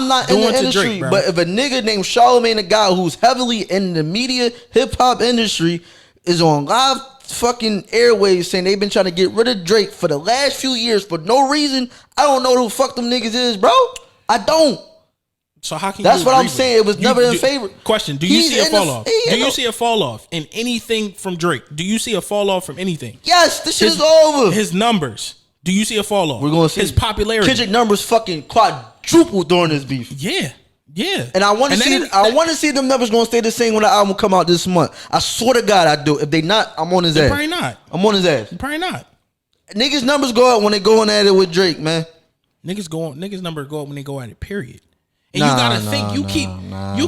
not in the industry. But if a nigga named Charlamagne, a guy who's heavily in the media hip hop industry, is on live fucking airwaves saying they've been trying to get rid of Drake for the last few years for no reason, I don't know who the fuck them niggas is, bro. I don't. So how can that's you what I'm saying? It was never in favor. Question: do you see a fall off? Do you see a fall off in anything from Drake? Do you see a fall off from anything? Yes, this shit is over. His numbers. Do you see a fall off? We're gonna see his popularity. Kendrick numbers fucking quadrupled during this beef. Yeah. And I want to see. I want to see them numbers gonna stay the same when the album come out this month. I swear to God, I do. If they not, I'm on his ass. Probably not. I'm on his ass. Probably not. Niggas numbers go up when they going at it with Drake, man. Niggas numbers go up when they go at it. Period. And you gotta think you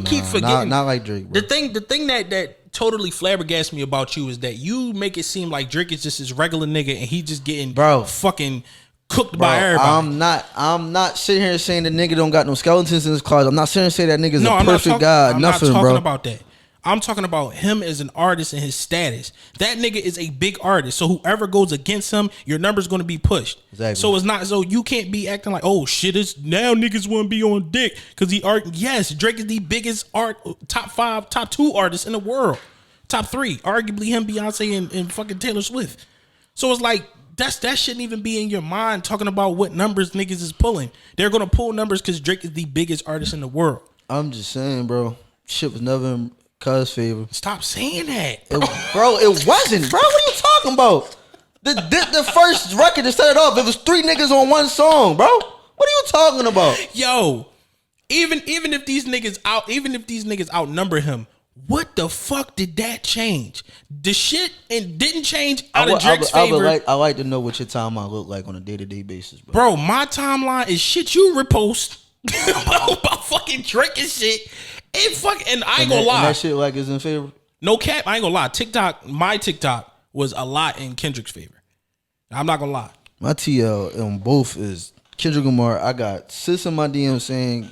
keep forgetting. Not like Drake, bro. The thing that totally flabbergasts me about you is that you make it seem like Drake is just his regular nigga and he just getting fucking cooked by everybody. I'm not sitting here saying the nigga don't got no skeletons in his closet. I'm not sitting here saying that nigga's a perfect guy. I'm nothing, not talking bro. about that. I'm talking about him as an artist and his status. That nigga is a big artist. So whoever goes against him, your number's going to be pushed. Exactly. So it's not, so you can't be acting like, oh shit, it's now niggas want to be on dick because he art. Yes, Drake is the biggest top 5, top 2 artists in the world. Top 3, arguably him, Beyonce, and fucking Taylor Swift. So it's like, that shouldn't even be in your mind talking about what numbers niggas is pulling. They're going to pull numbers because Drake is the biggest artist in the world. I'm just saying, bro. Shit was never in Cuz' favor. Stop saying that. Bro, it wasn't, bro. What are you talking about? The first record to set it off, it was 3 niggas on one song, bro. What are you talking about? Yo, even if these niggas outnumber him, what the fuck did that change? The shit and didn't change out of Drake's favor. I like to know what your timeline look like on a day-to-day basis, bro. Bro, my timeline is shit you repost about fucking Drake and shit. It fuck, and I ain't gonna lie. And that shit like is in favor. No cap, I ain't gonna lie. My TikTok was a lot in Kendrick's favor. I'm not gonna lie. My TL on both is Kendrick Lamar. I got sis in my DM saying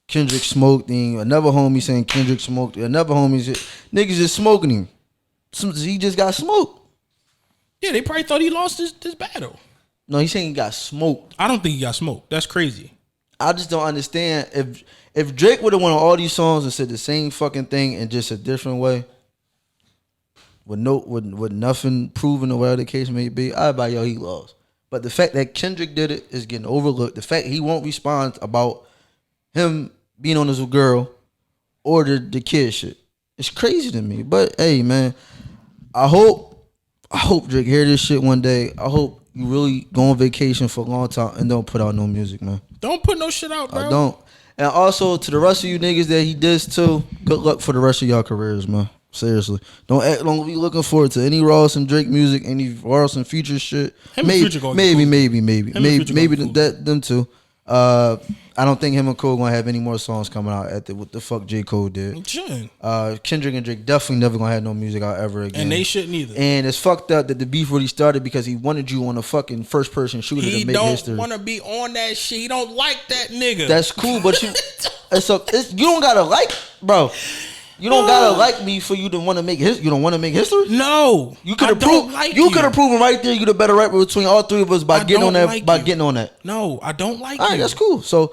Kendrick smoked him. Another homie saying Kendrick smoked him. Another homie said niggas just smoking him. He just got smoked. Yeah, they probably thought he lost this battle. No, he's saying he got smoked. I don't think he got smoked. That's crazy. I just don't understand if Drake would have won all these songs and said the same fucking thing in just a different way, with nothing proven or whatever the case may be, I'd be like, yo, he lost. But the fact that Kendrick did it is getting overlooked. The fact he won't respond about him being on his girl or the kid shit, it's crazy to me. But hey, man, I hope Drake hear this shit one day. I hope you really go on vacation for a long time and don't put out no music, man. Don't put no shit out, bro. I don't. And also to the rest of you niggas that he dissed too, good luck for the rest of y'all careers, man. Seriously, don't be looking forward to any Ross and Drake music, any Ross and Future shit. Maybe them two. I don't think him and Cole gonna have any more songs coming out after what the fuck J. Cole did. Kendrick and Drake definitely never gonna have no music out ever again, and they shouldn't either. And it's fucked up that the beef really started because he wanted you on a fucking first person shooter to make history. He don't want to be on that shit. He don't like that nigga. That's cool, but you don't gotta like, bro. You don't gotta like me for you to want to make history. You don't want to make history? No. You could have proved. You could have proven right there. You the better rapper between all three of us by getting on that. No, I don't like. All right, that's cool. So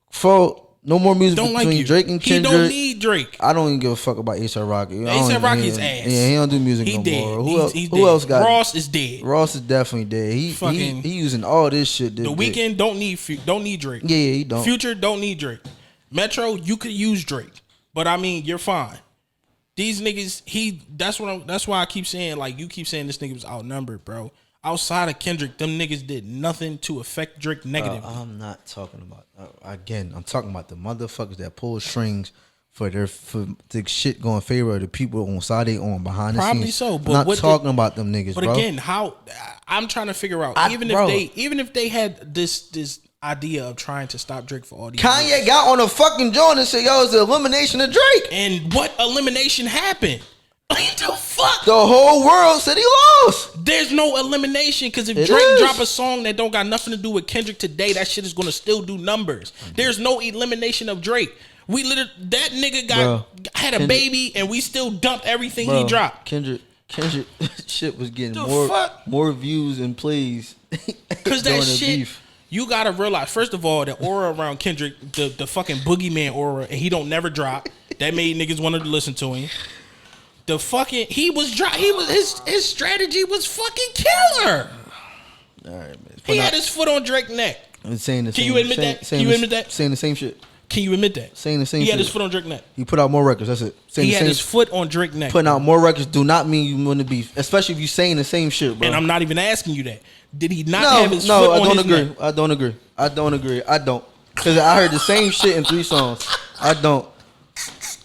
for no more music between Drake and Kendrick. He don't need Drake. I don't even give a fuck about A$AP Rocky. A$AP Rocky's ass. Yeah, he don't do music no more. Who else got? Ross is dead. Ross is definitely dead. He using all this shit. The Weeknd don't need Drake. Yeah, he don't. Future don't need Drake. Metro, you could use Drake. But I mean, you're fine. These niggas, that's why I keep saying, like, you keep saying this nigga was outnumbered, bro. Outside of Kendrick, them niggas did nothing to affect Drake negatively. I'm not talking about I'm talking about the motherfuckers that pull strings for the shit going favor of the people on side they on behind the scenes. Probably so, but I'm not talking about them niggas, but bro. But again, how I'm trying to figure out, even if they had this idea of trying to stop Drake for all these Kanye years. got on a fucking joint and said, yo, it's the elimination of Drake. And what elimination happened? What the fuck? The whole world said he lost. There's no elimination because if Drake drop a song that don't got nothing to do with Kendrick today, that shit is gonna still do numbers. There's no elimination of Drake. That nigga had a baby and we still dumped everything he dropped. Kendrick shit was getting more views and plays because that shit. Beef. You gotta realize, first of all, the aura around Kendrick, the fucking boogeyman aura, and he don't never drop. That made niggas want to listen to him. His strategy was fucking killer. All right, man. He had his foot on Drake's neck. I'm saying the same. Can you admit that? Can you admit that? Saying the same shit. Can you admit that? Saying the same shit. He had his foot on Drake's neck. He put out more records. That's it. He had his foot on Drake's neck. Putting out more records do not mean you want to be, especially if you saying the same shit, bro. And I'm not even asking you that. Did he not have his foot on his neck? I don't agree. Because I heard the same shit in 3 songs. I don't.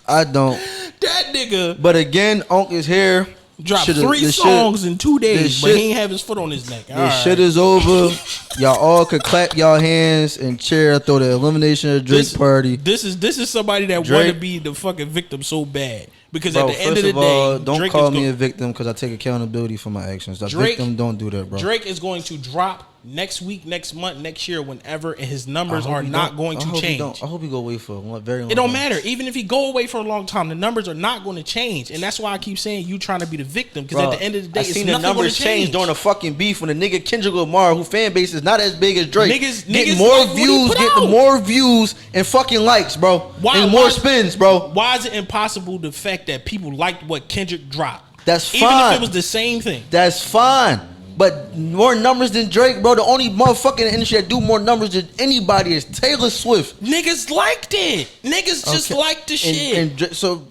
That nigga. But again, Unc is here. Dropped 3 songs in 2 days, but he ain't have his foot on his neck. This shit is over. Y'all all could clap y'all hands and cheer. Throw the elimination of Drake party. This is somebody that want to be the fucking victim so bad. Because at the end of the day, don't Drake call me a victim because I take accountability for my actions. Victim don't do that, bro. Drake is going to drop next week, next month, next year, whenever, and his numbers are not going to change. I hope he go away for a very long time. It don't matter. Even if he go away for a long time, the numbers are not going to change. And that's why I keep saying you trying to be the victim. Because at the end of the day, it's nothing going to change. I seen the numbers change during a fucking beef when the nigga Kendrick Lamar, who fan base is not as big as Drake, getting more views and fucking likes, bro. And more spins, bro. Why is it impossible the fact that people liked what Kendrick dropped? That's fine. Even if it was the same thing. That's fine. But more numbers than Drake, bro. The only motherfucker in the industry that do more numbers than anybody is Taylor Swift. Niggas liked it. Niggas just liked the shit. And so,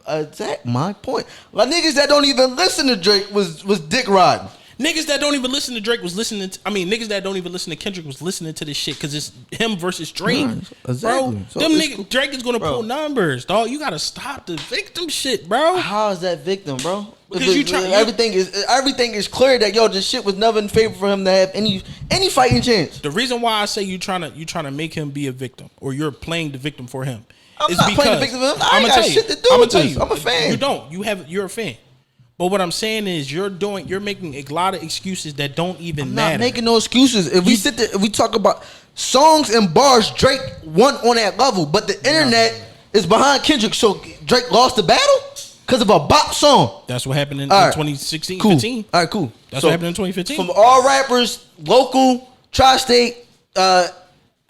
that's my point. Like niggas that don't even listen to Drake was dick riding. Niggas that don't even listen to Drake was listening to, niggas that don't even listen to Kendrick was listening to this shit because it's him versus Drake. Right, exactly. Bro, so niggas, Drake is going to pull numbers, dog. You got to stop the victim shit, bro. How is that victim, bro? Because everything is clear that, yo, this shit was never in favor for him to have any fighting chance. The reason why I say you trying to make him be a victim or you're playing the victim for him I'm is not because playing the victim. I I'm ain't gonna got tell you. shit to do I'm with gonna tell this. you. I'm a fan. You don't. You're a fan. But what I'm saying is you're making a lot of excuses that don't even I'm matter. not making no excuses. If we talk about songs and bars, Drake won on that level, but the internet is behind Kendrick. So Drake lost the battle because of a bop song. That's what happened in All right. 2016, Cool. 15. All right, cool. That's So, what happened in 2015. From all rappers, local, tri-state,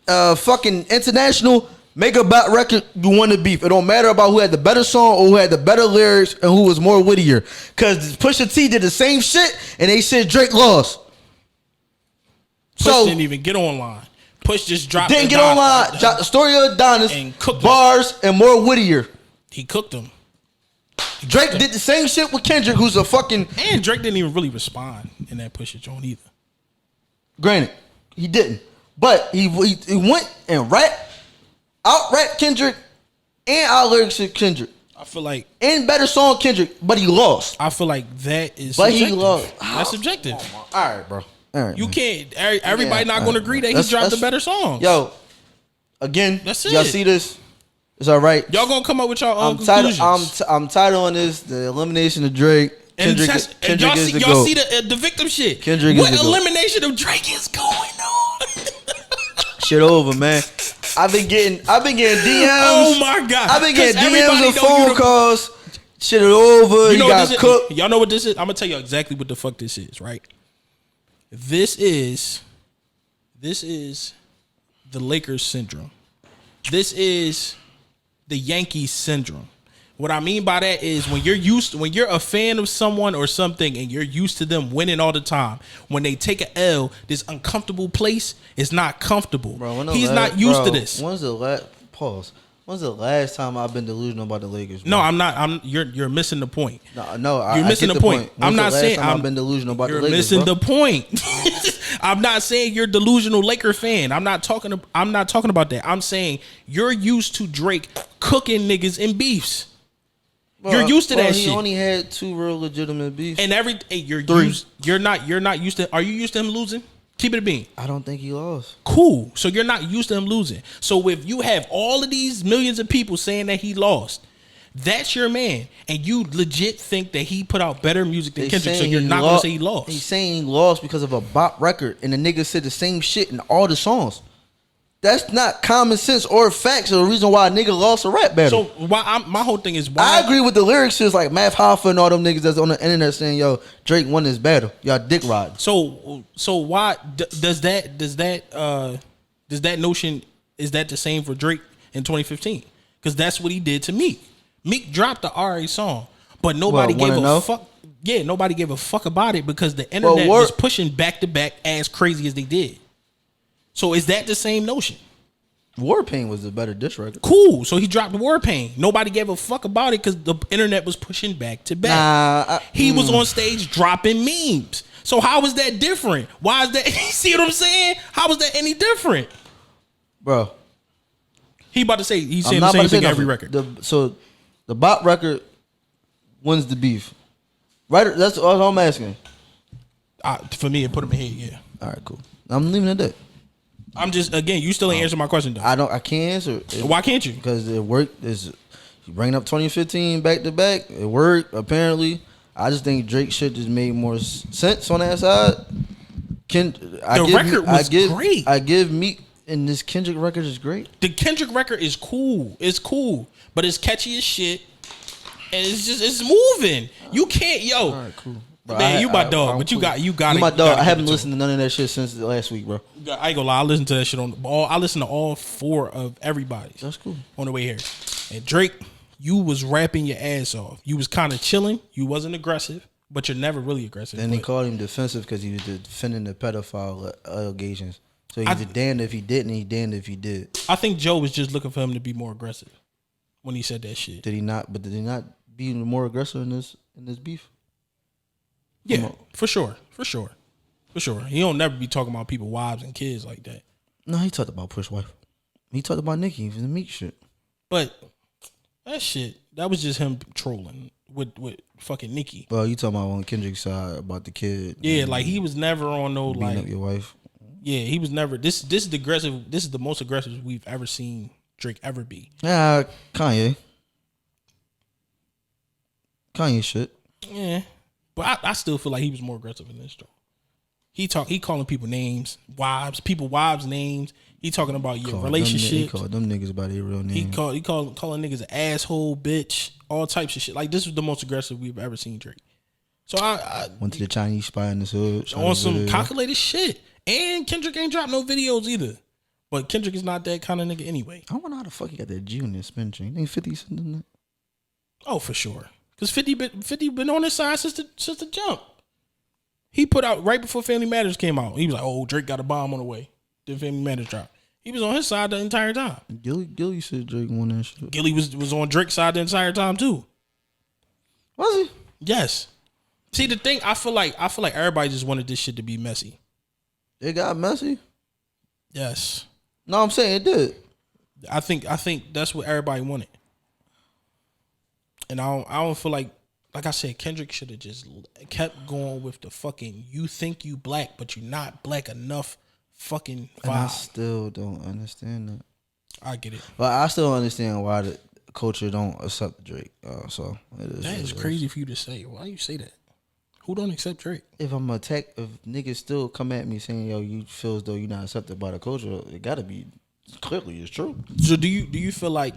fucking international, make a bop record, you won the beef. It don't matter about who had the better song or who had the better lyrics and who was more wittier. Because Pusha T did the same shit and they said Drake lost. Push didn't even get online. Push just dropped. Didn't get online. Dropped the story of Adonis, and cooked bars, and more wittier. He cooked them. Drake did the same shit with Kendrick, who's a fucking. And Drake didn't even really respond in that Pusha joint either. Granted, he didn't, but he went and out-rapped Kendrick and out-lyrics Kendrick. I feel like And better song Kendrick, but he lost. I feel like that is. But subjective. he lost. That's subjective. All right, bro. All right, You man. can't. Everybody not going to agree that he dropped the better songs. Yo, again, That's y'all it. see this? It's all right. Y'all gonna come up with your own I'm tired. conclusions. I'm tired on this. The elimination of Drake. and Kendrick y'all is see, the y'all GOAT. see the victim shit. Kendrick what is the GOAT. elimination of Drake is going on? Shit over, man. I've been getting DMs. Oh my god! I've been getting 'Cause DMs everybody and know phone calls. Shit is over. You what got this is? cooked. Y'all know what this is? I'm gonna tell you exactly what the fuck this is. Right? This is the Lakers syndrome. This is the Yankees syndrome. What I mean by that is when you're a fan of someone or something and you're used to them winning all the time, when they take an L, this uncomfortable place is not comfortable. Bro, He's not used to this. When's the last time I've been delusional about the Lakers? Bro? No, I'm not. You're missing the point. No, You're missing I the get point. When's I'm not the last saying time I've been delusional about the You're Lakers. missing bro? the point. I'm not saying you're a delusional Laker fan. I'm not talking about that. I'm saying you're used to Drake cooking niggas in beefs. Bro, you're used to that he shit. He only had 2 real legitimate beefs. And you're not used to. Are you used to him losing? Keep it a bean. I don't think he lost. Cool. So you're not used to him losing. So if you have all of these millions of people saying that he lost, that's your man, and you legit think that he put out better music than Kendrick. So you're not gonna say he lost. He's saying he lost because of a bop record, and the nigga said the same shit in all the songs. That's not common sense or facts or the reason why a nigga lost a rap battle. So my whole thing is I agree with the lyrics. Is like Math Hoffa and all them niggas that's on the internet saying, "Yo, Drake won this battle. Y'all dick riding." So why does that notion, is that the same for Drake in 2015? Because that's what he did to Meek. Meek dropped the RA song, but nobody gave a fuck. Yeah, nobody gave a fuck about it because the internet was pushing back to back as crazy as they did. So is that the same notion? Warpaint was the better diss record. Cool. So he dropped Warpaint. Nobody gave a fuck about it because the internet was pushing back to back. He was on stage dropping memes. So how is that different? Why is that? See what I'm saying? How is that any different, bro? He's saying the same thing every record. The bop record wins the beef, right? That's all I'm asking. For me, it put him ahead. Yeah. All right, cool. I'm leaving it at that. I'm just, again, you still ain't answering my question though. I can't answer. Why can't you? Because it worked. You bring up 2015 back to back. It worked apparently. I just think Drake shit just made more sense on that side. The record was great. I give Meek, and this Kendrick record is great. The Kendrick record is cool. It's cool, but it's catchy as shit, and it's moving. You can't, All right, cool. Bro, man, you my dog, but cool. you got You my dog. I haven't listened to none of that shit since last week, bro. I ain't gonna lie. I listened to that shit I listened to all 4 of everybody's. That's cool. On the way here. And Drake, you was rapping your ass off. You was kind of chilling. You wasn't aggressive, but you're never really aggressive. And they called him defensive because he was defending the pedophile allegations. So he's damned if he didn't, he damned if he did. I think Joe was just looking for him to be more aggressive when he said that shit. Did he not? But did he not be more aggressive in this beef? Yeah, for sure. He don't never be talking about people's wives and kids like that. No, he talked about Push wife. He talked about Nicki for the Meek shit. But that was just him trolling with fucking Nicki. Well, you talking about on Kendrick's side about the kid? Yeah, like he was never on no beating like up your wife. Yeah, he was never. This is the most aggressive we've ever seen Drake ever be. Kanye shit. Yeah, but I still feel like he was more aggressive in this though. He calling people names, wives names. He talking about your relationships. He called them niggas by their real name. He calling niggas an asshole, bitch, all types of shit. Like this was the most aggressive we've ever seen Drake. So I went to the Chinese spy in the hood on some calculated shit. And Kendrick ain't dropped no videos either. But Kendrick is not that kind of nigga anyway. I wonder how the fuck he got that G on his spin chain. Ain't 50 something that? Oh, for sure. Because 50 been on his side since the jump. He put out right before Family Matters came out. He was like, "Oh, Drake got a bomb on the way." Then Family Matters dropped. He was on his side the entire time. Gilly said Drake won that shit. Gilly was on Drake's side the entire time too. Was he? Yes. See, the thing, I feel like everybody just wanted this shit to be messy. It got messy? Yes. No, I'm saying it did. I think that's what everybody wanted. And I don't feel like I said, Kendrick should have just kept going with the fucking you think you black, but you're not black enough fucking vibe. And I still don't understand that. I get it. But I still understand why the culture don't accept Drake. So that is crazy for you to say. Why you say that? Who don't accept Drake? If niggas still come at me saying, yo, you feel as though you're not accepted by the culture, it gotta be clearly it's true. So do you feel like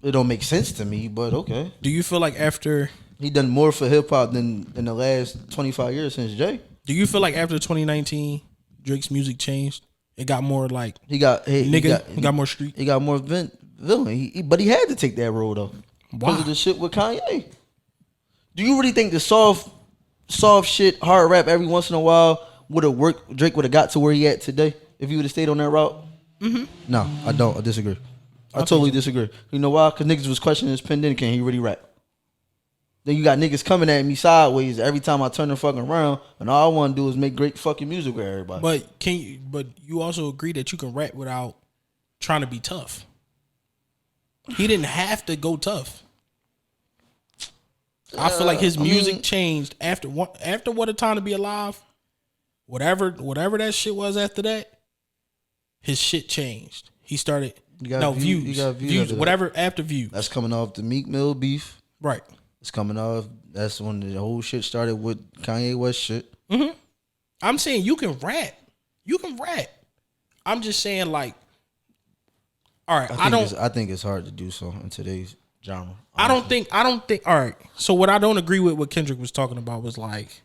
it don't make sense to me, but okay. Do you feel like after he done more for hip hop than in the last 25 years since Jay? Do you feel like after 2019 Drake's music changed? It got more like he got more street. He got more villain. But he had to take that road though. Because of the shit with Kanye. Do you really think the soft shit, hard rap every once in a while would have worked? Drake would have got to where he at today if he would have stayed on that route? Mm-hmm. No, I don't. I disagree. I totally disagree. You know why? Because niggas was questioning his pen. Then can he really rap? Then you got niggas coming at me sideways every time I turn the fucking around, and all I want to do is make great fucking music with everybody. But you also agree that you can rap without trying to be tough. He didn't have to go tough. I feel like his music changed after What a Time to Be Alive. Whatever that shit was after that, his shit changed. He started views. Whatever after Views. That's coming off the Meek Mill beef. Right. It's coming off. That's when the whole shit started with Kanye West shit. Mm-hmm. I'm saying you can rap. You can rap. I'm just saying like, all right. I think it's hard to do so in today's genre. I don't think. All right. So what I don't agree with what Kendrick was talking about was like,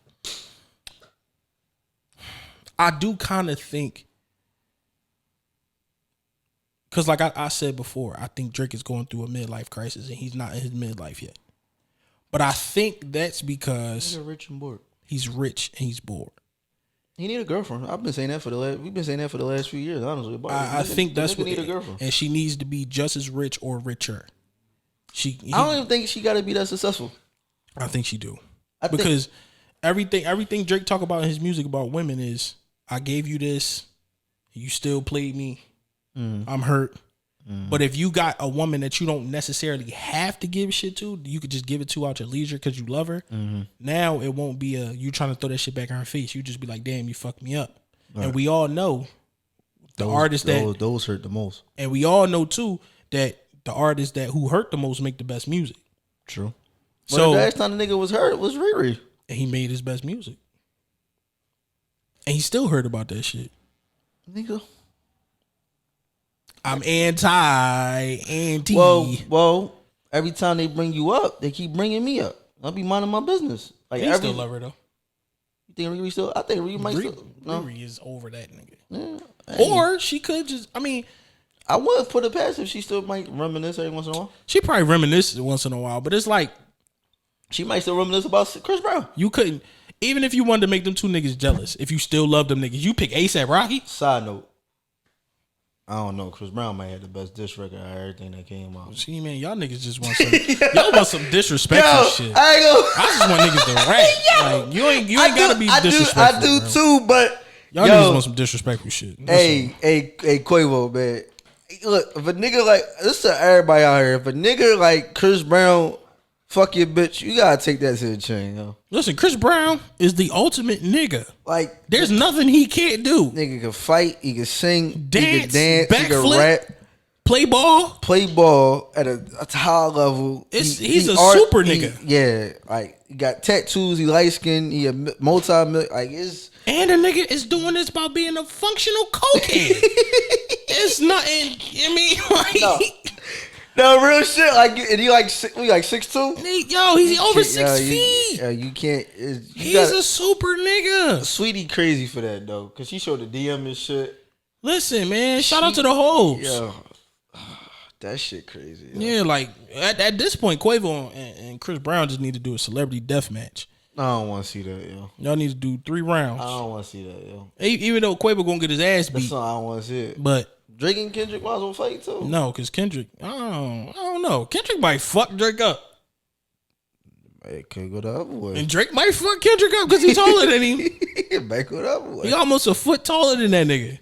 I do kind of think, because like I said before, I think Drake is going through a midlife crisis and he's not in his midlife yet. But I think that's because he's rich and bored. He's rich and he's bored. He need a girlfriend. We've been saying that for the last few years. Honestly, I think that's what need a girlfriend, and she needs to be just as rich or richer. I don't even think she got to be that successful. I think she do, because everything Drake talk about in his music about women is, I gave you this, you still played me. I'm hurt. But if you got a woman that you don't necessarily have to give shit to, you could just give it to out your leisure because you love her. Now it won't be you trying to throw that shit back in her face. You just be like, damn, you fucked me up. Right. And we all know artists those hurt the most. And we all know too that the artists who hurt the most make the best music. True. So the last time the nigga was hurt was Riri, and he made his best music, and he still heard about that shit. Nigga. I'm anti. Well, every time they bring you up, they keep bringing me up. I'll be minding my business. Like he still love her though. You think Riri still? I think Riri might still. No? Riri is over that nigga. Yeah, or she could just. I mean, I would put it past if she still might reminisce every once in a while. She probably reminisces once in a while, but it's like she might still reminisce about Chris Brown. You couldn't, even if you wanted to make them two niggas jealous. If you still love them niggas, you pick A$AP Rocky. Side note. I don't know. Chris Brown might have the best diss record out of everything that came out. See, man, y'all niggas just want some. Y'all want some disrespectful shit. I just want niggas to rap. Like, you ain't gotta be disrespectful. I do too, but y'all niggas want some disrespectful shit. Hey, Quavo, man. Look, if a nigga like this to everybody out here, if a nigga like Chris Brown fuck your bitch, you gotta take that to the chain, yo. Listen, Chris Brown is the ultimate nigga. Like, there's nothing he can't do. Nigga can fight, he can sing, dance, he can dance, he can rap. Play ball. at a high level. He's a super nigga. Yeah, like he got tattoos. He light skinned. He a multi like it's. And the nigga is doing this by being a functional cokehead. It's nothing. I mean, like, no real shit. Like, and he like 6'2". Yo, he's over 6 feet. Yeah, you can't. He's a super nigga. Sweetie crazy for that though, cause she showed the DM and shit. Listen, man, shout out to the hoes. Yo, that shit crazy. Yo. Yeah, like at this point, Quavo and Chris Brown just need to do a celebrity death match. I don't want to see that, yo. Y'all need to do 3 rounds. I don't want to see that, yo. Even though Quavo gonna get his ass beat. That's why I don't want to see it. But Drake and Kendrick might as well fight too. No, because Kendrick, I don't know. Kendrick might fuck Drake up. It could go the other way. And Drake might fuck Kendrick up because he's taller than him. It might go the other way. He almost a foot taller than that nigga.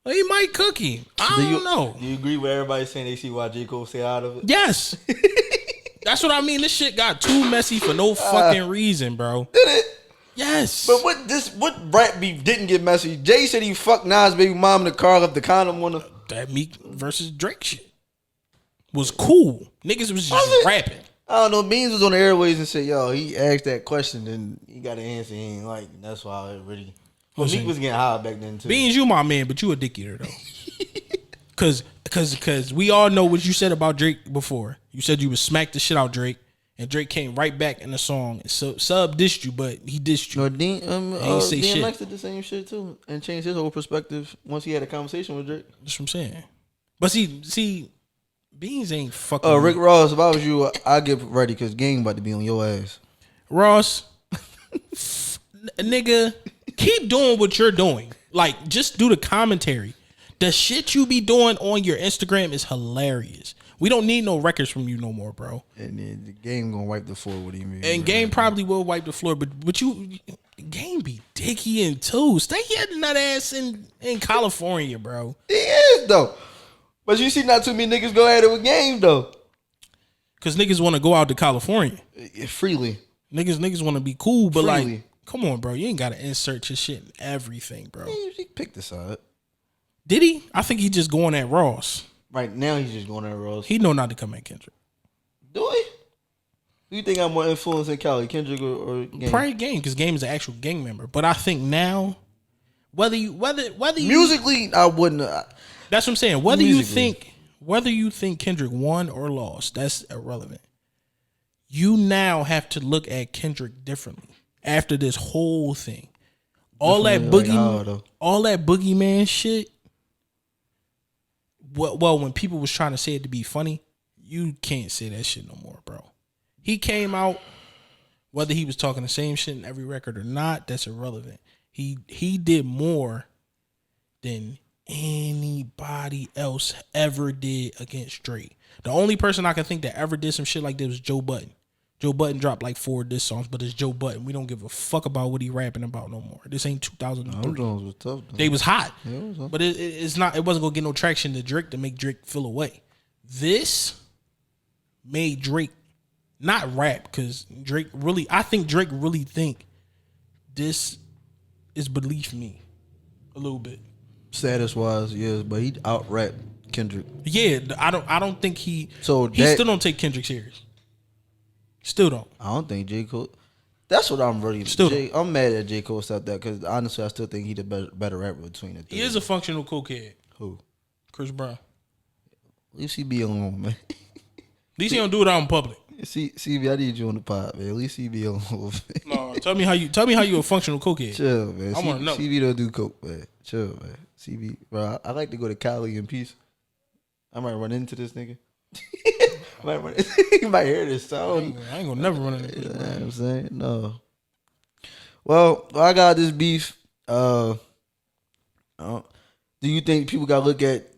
He might cook him. I don't know. Do you agree with everybody saying they see why J. Cole stay out of it? Yes. That's what I mean. This shit got too messy for no fucking reason, bro. Did it? Yes. But what rap beef didn't get messy? Jay said he fucked Nas' baby mom in the car, left the condom on her. That Meek versus Drake shit was cool. Niggas was just rapping. I don't know. Beans was on the airways and said, yo, he asked that question and he got an answer he ain't like. And that's why it really... Well, Meek was getting high back then too. Beans, you my man, but you a dick eater though. Cause we all know what you said about Drake before. You said you would smack the shit out Drake, and Drake came right back in the song. So Sub dissed you, but he dissed you. No, Dean say shit. DMX did the same shit too, and changed his whole perspective once he had a conversation with Drake. That's what I'm saying. But see, Beans ain't fucking. Rick Ross, if I was you, I'd get ready because Gang about to be on your ass. Ross, nigga, keep doing what you're doing. Like, just do the commentary. The shit you be doing on your Instagram is hilarious. We don't need no records from you no more, bro. And then the Game gonna wipe the floor with him. And Game probably will wipe the floor, but you Game be dicky and too. Stay here nut ass in California, bro. He is though. But you see not too many niggas go at it with Game though. Cause niggas want to go out to California. Freely. Niggas want to be cool, but Freely. like, come on, bro. You ain't gotta insert your shit in everything, bro. He picked the side. Did he? I think he just going at Ross. Right now he's just going at Ross. He know not to come at Kendrick. Do he? Do you think I'm more influenced in Cali, Kendrick or Game? Probably Game, because Game is an actual gang member. But I think now, whether you musically, I wouldn't. That's what I'm saying. Whether you think Kendrick won or lost, that's irrelevant. You now have to look at Kendrick differently after this whole thing. All that boogeyman shit. Well, when people was trying to say it to be funny, you can't say that shit no more, bro. He came out, whether he was talking the same shit in every record or not, that's irrelevant. He did more than anybody else ever did against Drake. The only person I can think that ever did some shit like this was Joe Budden. Joe Budden dropped like 4 diss songs, but it's Joe Budden. We don't give a fuck about what he rapping about no more. This ain't 2003. Those was tough, they was hot, yeah, but it's not. It wasn't gonna get no traction to Drake to make Drake feel away. This made Drake not rap because Drake really. I think Drake really think this is Believe Me a little bit. Status wise, yes, but he out rap Kendrick. Yeah, I don't think he. So he still don't take Kendrick serious. Still don't. I don't think J. Cole. That's what I'm really. I'm mad at J. Cole stopped that because honestly, I still think he the better rapper between the three. He is a functional cokehead. Who? Chris Brown. At least he be alone, man. At least he don't do it out in public. CB, I need you on the pod, man. At least he be alone. No, tell me how you a functional cokehead. Chill, man. I want to know. CB don't do coke, man. Chill, man. CB, bro. I like to go to Cali in peace. I might run into this nigga. You might hear this sound. I ain't gonna never run into this. You know what I'm saying? No. Well, I got this beef. Do you think people gotta look at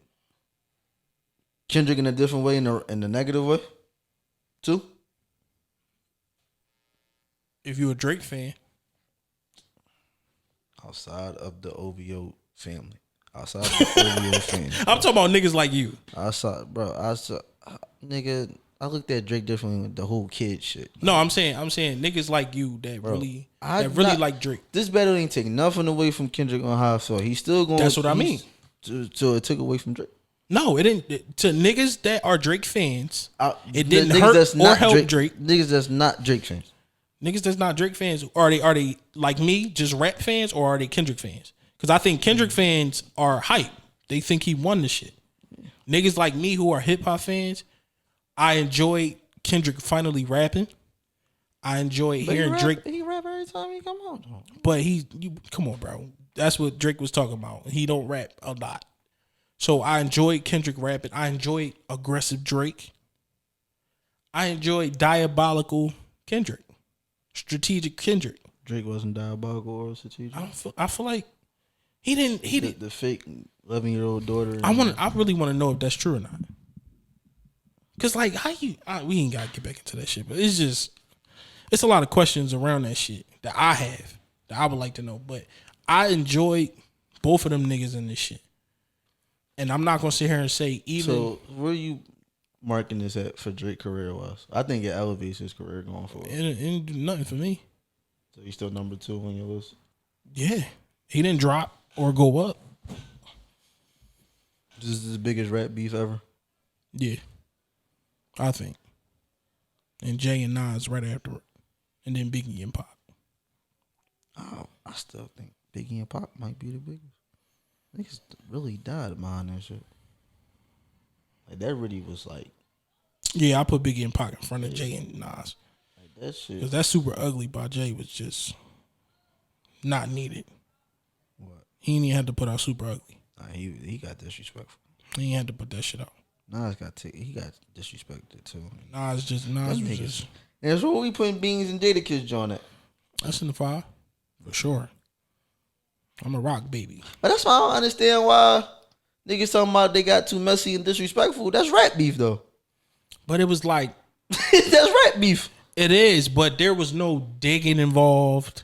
Kendrick in a different way, in the negative way, too? If you a Drake fan, outside of the OVO family, outside of the OVO family, I'm talking about niggas like you. Nigga, I looked at Drake differently with the whole kid shit. No, I'm saying niggas like you that really like Drake. This battle ain't take nothing away from Kendrick on how I felt. He's still going. That's what I mean. So it took away from Drake. No, it didn't. To niggas that are Drake fans, it didn't niggas hurt that's or not help Drake. Niggas that's not Drake fans. Niggas that's not Drake fans, are they like me, just rap fans, or are they Kendrick fans? Because I think Kendrick fans are hype. They think he won the shit. Niggas like me who are hip hop fans, I enjoy Kendrick finally rapping. I enjoy hearing Drake. He rap every time he come out. But come on, bro. That's what Drake was talking about. He don't rap a lot. So I enjoyed Kendrick rapping. I enjoyed aggressive Drake. I enjoyed diabolical Kendrick. Strategic Kendrick. Drake wasn't diabolical or strategic. I feel like he didn't. The fake 11-year-old daughter. I really want to know if that's true or not. Cause like we ain't gotta get back into that shit, but it's a lot of questions around that shit that I have that I would like to know. But I enjoyed both of them niggas in this shit, and I'm not gonna sit here and say even. So where are you marking this at for Drake career wise? I think it elevates his career going forward. It didn't do nothing for me. So he's still number 2 on your list. Yeah, he didn't drop or go up. This is the biggest rap beef ever. Yeah, I think. And Jay and Nas right after it, and then Biggie and Pac. Oh, I still think Biggie and Pac might be the biggest. Niggas really died behind that shit. Like that really was like. Yeah, I put Biggie and Pac in front of Jay and Nas. Like that shit. Because that Super Ugly by Jay was just not needed. What? He didn't even have to put out Super Ugly. Nah, he got disrespectful. He ain't had to put that shit out. Nas he got disrespected too. Nas was just. That's what we putting Beans and Jada Kids on it. That's in the 5 for sure. I'm a rock baby. But that's why I don't understand why niggas talking about they got too messy and disrespectful. That's rap beef though. But it was like that's rap beef. It is, but there was no digging involved.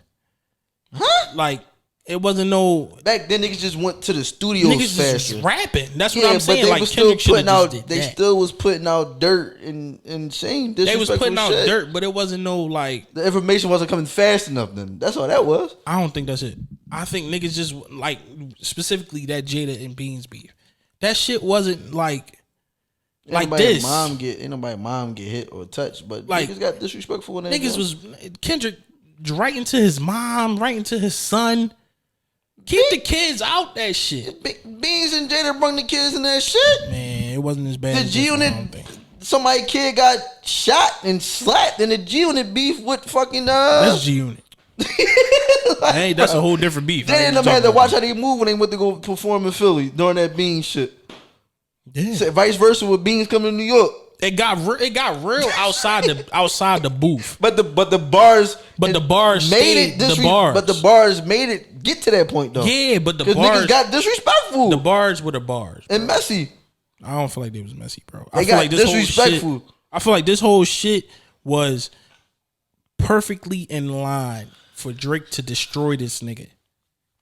Huh? Like it wasn't no. Back then niggas just went to the studios niggas faster. Just rapping. That's what I'm saying. But they like was still putting out. They that. still was putting out dirt and shame. They was putting out shit. dirt, but it wasn't no like. The information wasn't coming fast enough. Then that's all that was. I don't think that's it. I think niggas just like specifically that Jada and Beans beef. That shit wasn't like this. Ain't nobody mom get hit or touched, but like, niggas got disrespectful in that. Niggas was Kendrick writing to his mom, writing to his son. Keep the kids out that shit. Beans and Jada brought the kids in that shit. Man, it wasn't as bad. The G Unit, somebody kid got shot and slapped, and the G Unit beef with fucking That's G Unit. Like, hey, that's a whole different beef. They and them had to watch how they move when they went to go perform in Philly during that Beans shit. Yeah. So vice versa with Beans coming to New York. It got real outside the booth. But the bars made it But the bars made it get to that point though. Yeah, but the bars niggas got disrespectful. The bars were the bars, bro. And messy. I don't feel like they was messy, bro. I feel like disrespectful. I feel like this whole shit was perfectly in line for Drake to destroy this nigga.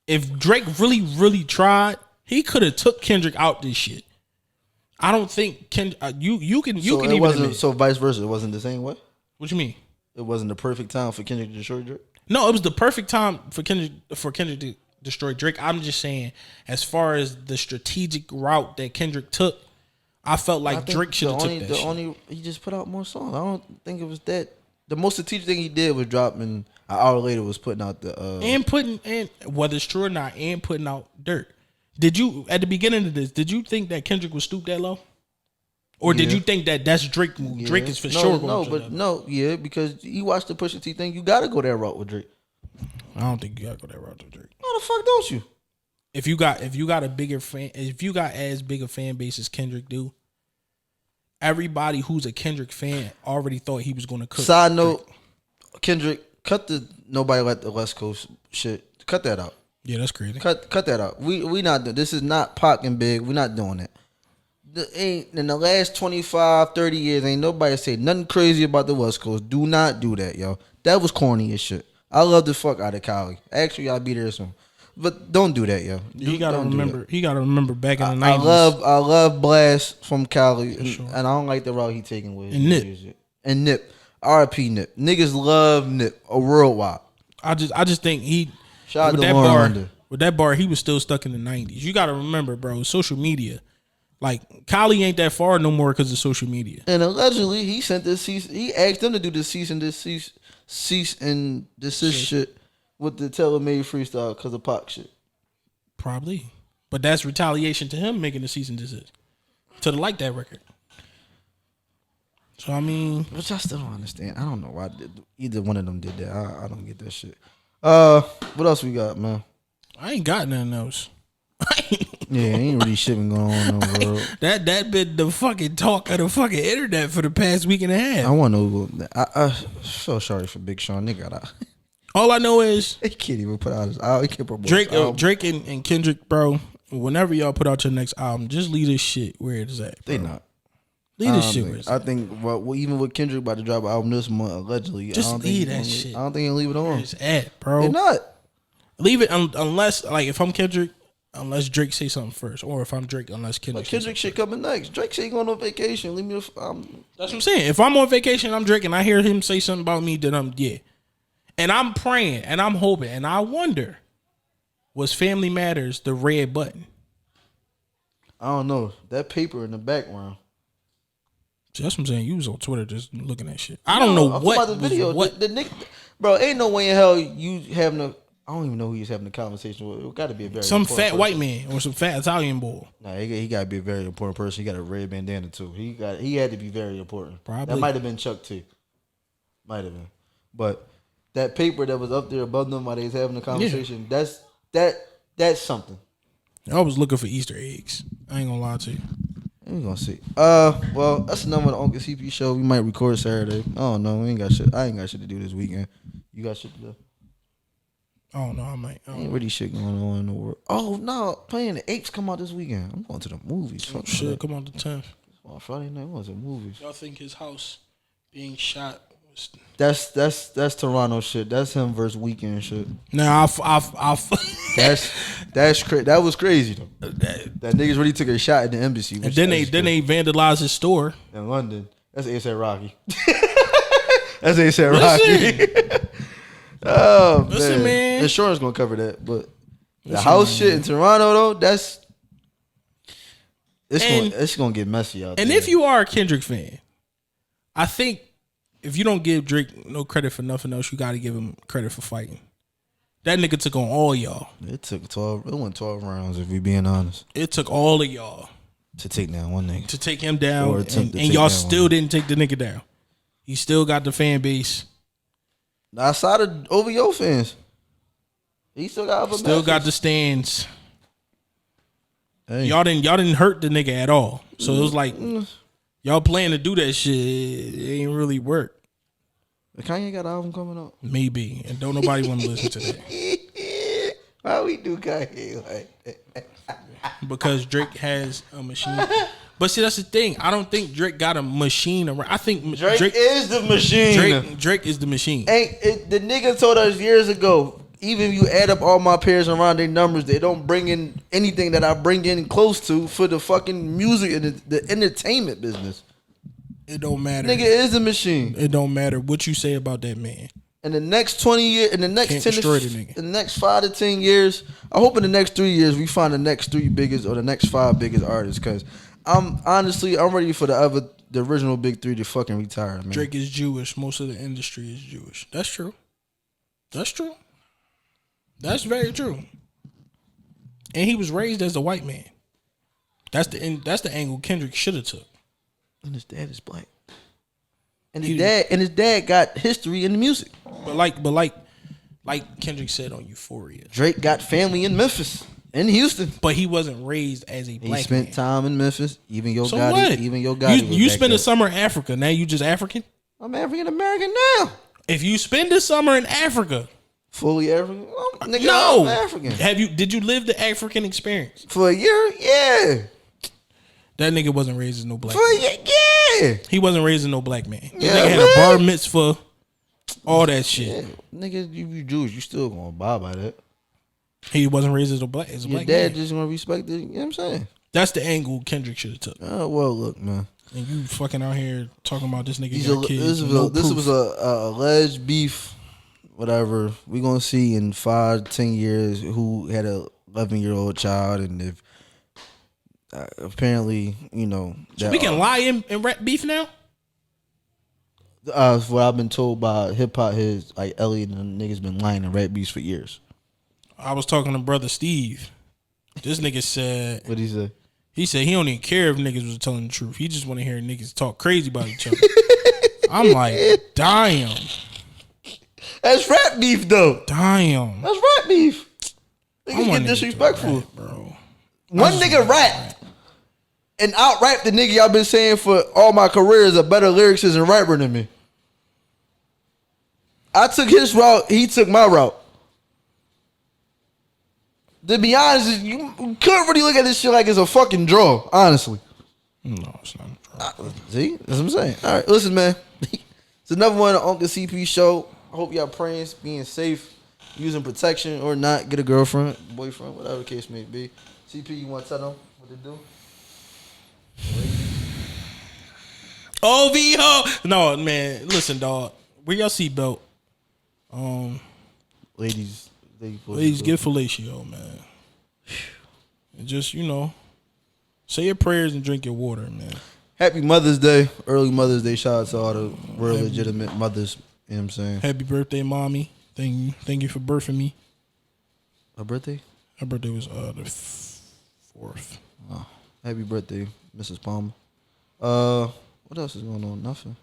If Drake really, really tried, he could have took Kendrick out this shit. I don't think you can even admit. So vice versa, it wasn't the same way. What you mean? It wasn't the perfect time for Kendrick to destroy Drake. No, it was the perfect time for Kendrick to destroy Drake. I'm just saying, as far as the strategic route that Kendrick took, I felt like Drake should have took that shit. He just put out more songs. I don't think it was that. The most strategic thing he did was dropping. An hour later was putting out the and whether it's true or not, and putting out dirt. Did you, at the beginning of this, did you think that Kendrick would stoop that low? Or did you think that that's Drake move? Yeah. Drake is for sure going because you watched the Pusha T thing, you got to go that route with Drake. I don't think you got to go that route with Drake. Why the fuck don't you? If you got a bigger fan, if you got as big a fan base as Kendrick do, everybody who's a Kendrick fan already thought he was going to cook. Side note, Kendrick, cut the nobody let the West Coast shit. Cut that out. Yeah, that's crazy. Cut that out. We not doing this. Is not Pac and Big. We not doing that. In the last 25, 30 years, ain't nobody say nothing crazy about the West Coast. Do not do that, yo. That was corny as shit. I love the fuck out of Cali. Actually, I'll be there soon. But don't do that, yo. He gotta remember back in the 90s. I love Blast from Cali, sure. And I don't like the route he taking with and his Nip. music. And Nip. R.I.P. Nip. Niggas love Nip worldwide. I just think he Shout out to Lauren Under. With that bar, he was still stuck in the 90s. You gotta remember, bro, social media Like Kylie ain't that far no more because of social media. And allegedly, he sent this cease. He asked them to do this cease and desist shit with the tailor-made freestyle because of Pac shit. Probably, but that's retaliation to him making the cease and desist to like that record. So I mean, which I still don't understand. I don't know why either one of them did that. I don't get that shit. What else we got, man? I ain't got nothing else. Yeah, ain't really shit been going on in the world. That been the fucking talk of the fucking internet for the past week and a half. I want to. I so sorry for Big Sean. They got out. All I know is they can't even put out his album. He can't promote Drake and Kendrick, bro. Whenever y'all put out your next album, just leave this shit where it's at. Bro. They not. Leave this shit where it's at. I think even with Kendrick about to drop an album this month, allegedly, just I don't leave think that shit. I don't think he'll leave it on. Where it's at, bro. They not. Leave it unless, like, if I'm Kendrick, unless Drake say something first, or if I'm Drake, unless Kendrick. But Kendrick shit coming next. Drake say he going on vacation. Leave me. That's what I'm saying. If I'm on vacation, I'm Drake, and I hear him say something about me, then I'm And I'm praying, and I'm hoping, and I wonder, was Family Matters the red button? I don't know. That paper in the background. See, that's what I'm saying. You was on Twitter just looking at shit. I don't know I'm what about the video. The Nick, bro, ain't no way in hell you having a. I don't even know who he's having a conversation with. It got to be a very some fat person. white man or some fat Italian boy. Nah, he got to be a very important person. He got a red bandana too. He had to be very important. Probably. That might have been Chuck T. Might have been, but that paper that was up there above them while they was having a conversation. Yeah. That's something. I was looking for Easter eggs. I ain't gonna lie to you. We gonna see. Well, that's the number of the Unc and CP Show. We might record Saturday. I don't know. We ain't got shit. I ain't got shit to do this weekend. You got shit to do? I don't know. I might. Ain't really shit going on in the world. Oh no, Planet of the Apes come out this weekend. I'm going to the movies. Fuck shit, come on the 10th. On Friday night, I'm going to the movies. Y'all think his house being shot? That's Toronto shit. That's him versus Weekend shit. Nah, that's crazy. That was crazy though. That niggas really took a shot at the embassy. And then they vandalized his store in London. That's A$AP Rocky. That's A$AP Rocky. Oh man. Insurance gonna cover that, but the house shit in Toronto though, it's gonna get messy out there. And if you are a Kendrick fan, I think if you don't give Drake no credit for nothing else, you got to give him credit for fighting. That nigga took on all y'all. It took 12. It went 12 rounds. If we being honest, it took all of y'all to take down one nigga, to take him down, and y'all still didn't take the nigga down. He still got the fan base. Outside of OVO fans, he still got the stands. Hey. Y'all didn't hurt the nigga at all. So it was like y'all playing to do that shit. It ain't really work. Kanye got an album coming out. Maybe, and don't nobody want to listen to that. Why we do Kanye like that? Because Drake has a machine. But see, that's the thing. I don't think Drake got a machine around. I think Drake is the machine. Drake is the machine. The nigga told us years ago, even if you add up all my peers around their numbers, they don't bring in anything that I bring in close to for the fucking music and the entertainment business. It don't matter. Nigga is the machine. It don't matter what you say about that man. In the next 20 years, in the next 10 in the next 5 to 10 years, I hope in the next 3 years we find the next 3 biggest or the next 5 biggest artists. Because I'm ready for the original big 3 to fucking retire, man. Drake is Jewish. Most of the industry is Jewish. That's true. That's true. That's very true. And he was raised as a white man. That's the angle Kendrick should have took. And his dad is black. And his dad got history in the music. But like Kendrick said on Euphoria, Drake got family in Memphis, in Houston. But he wasn't raised as a black man. He spent time in Memphis. Even Yo Gotti. You spend a summer in Africa. Now you just African? I'm African American now. If you spend a summer in Africa, fully African? Oh, nigga, no. I'm African. Did you live the African experience? For a year? Yeah. That nigga wasn't raised as no black man. Yeah. He wasn't raised as no black man. This nigga had a bar mitzvah, all that shit. Yeah. Nigga, you Jewish, you still gonna abide by that. He wasn't raised as a black man. Your dad just gonna respect it, you know what I'm saying? That's the angle Kendrick should have took. Oh, well, look, man. And you fucking out here talking about this nigga got kids. This was a alleged beef, whatever. We gonna see in 5-10 years who had a 11-year-old child, and if apparently, So we can lie and rap beef now? What I've been told by hip hop heads, like Elliot and the niggas been lying in rap beefs for years. I was talking to brother Steve. This nigga said, What'd he say? He said he don't even care if niggas was telling the truth. He just want to hear niggas talk crazy about each other. I'm like, damn. That's rap beef though. Damn. That's rap beef. Niggas get disrespectful, bro. One nigga rap and out rap the nigga y'all been saying for all my career is a better lyricist and rapper than me. I took his route, he took my route. To be honest, you couldn't really look at this shit like it's a fucking draw, honestly. No, it's not a draw. See? That's what I'm saying. All right, listen, man. It's another one on Unc and CP Show. I hope y'all praying, being safe, using protection or not. Get a girlfriend, boyfriend, whatever the case may be. CP, you want to tell them what to do? OVO. No, man. Listen, dog. Wear your seatbelt. Ladies, get fellatio, man. And just, say your prayers and drink your water, man. Happy Mother's Day. Early Mother's Day. Shout out to all the real legitimate mothers. You know what I'm saying? Happy birthday, mommy. Thank you for birthing me. Her birthday? Her birthday was the 4th. Oh, happy birthday, Mrs. Palmer. What else is going on? Nothing.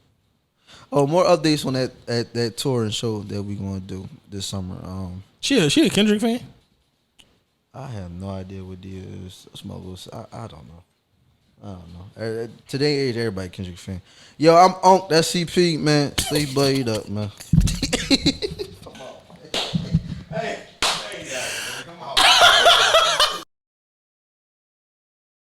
Oh, more updates on that tour and show that we gonna do this summer. She a Kendrick fan? I have no idea what the is. I don't know. Today age everybody Kendrick fan. Yo, I'm Unc. That's CP, man. Stay blade up, man.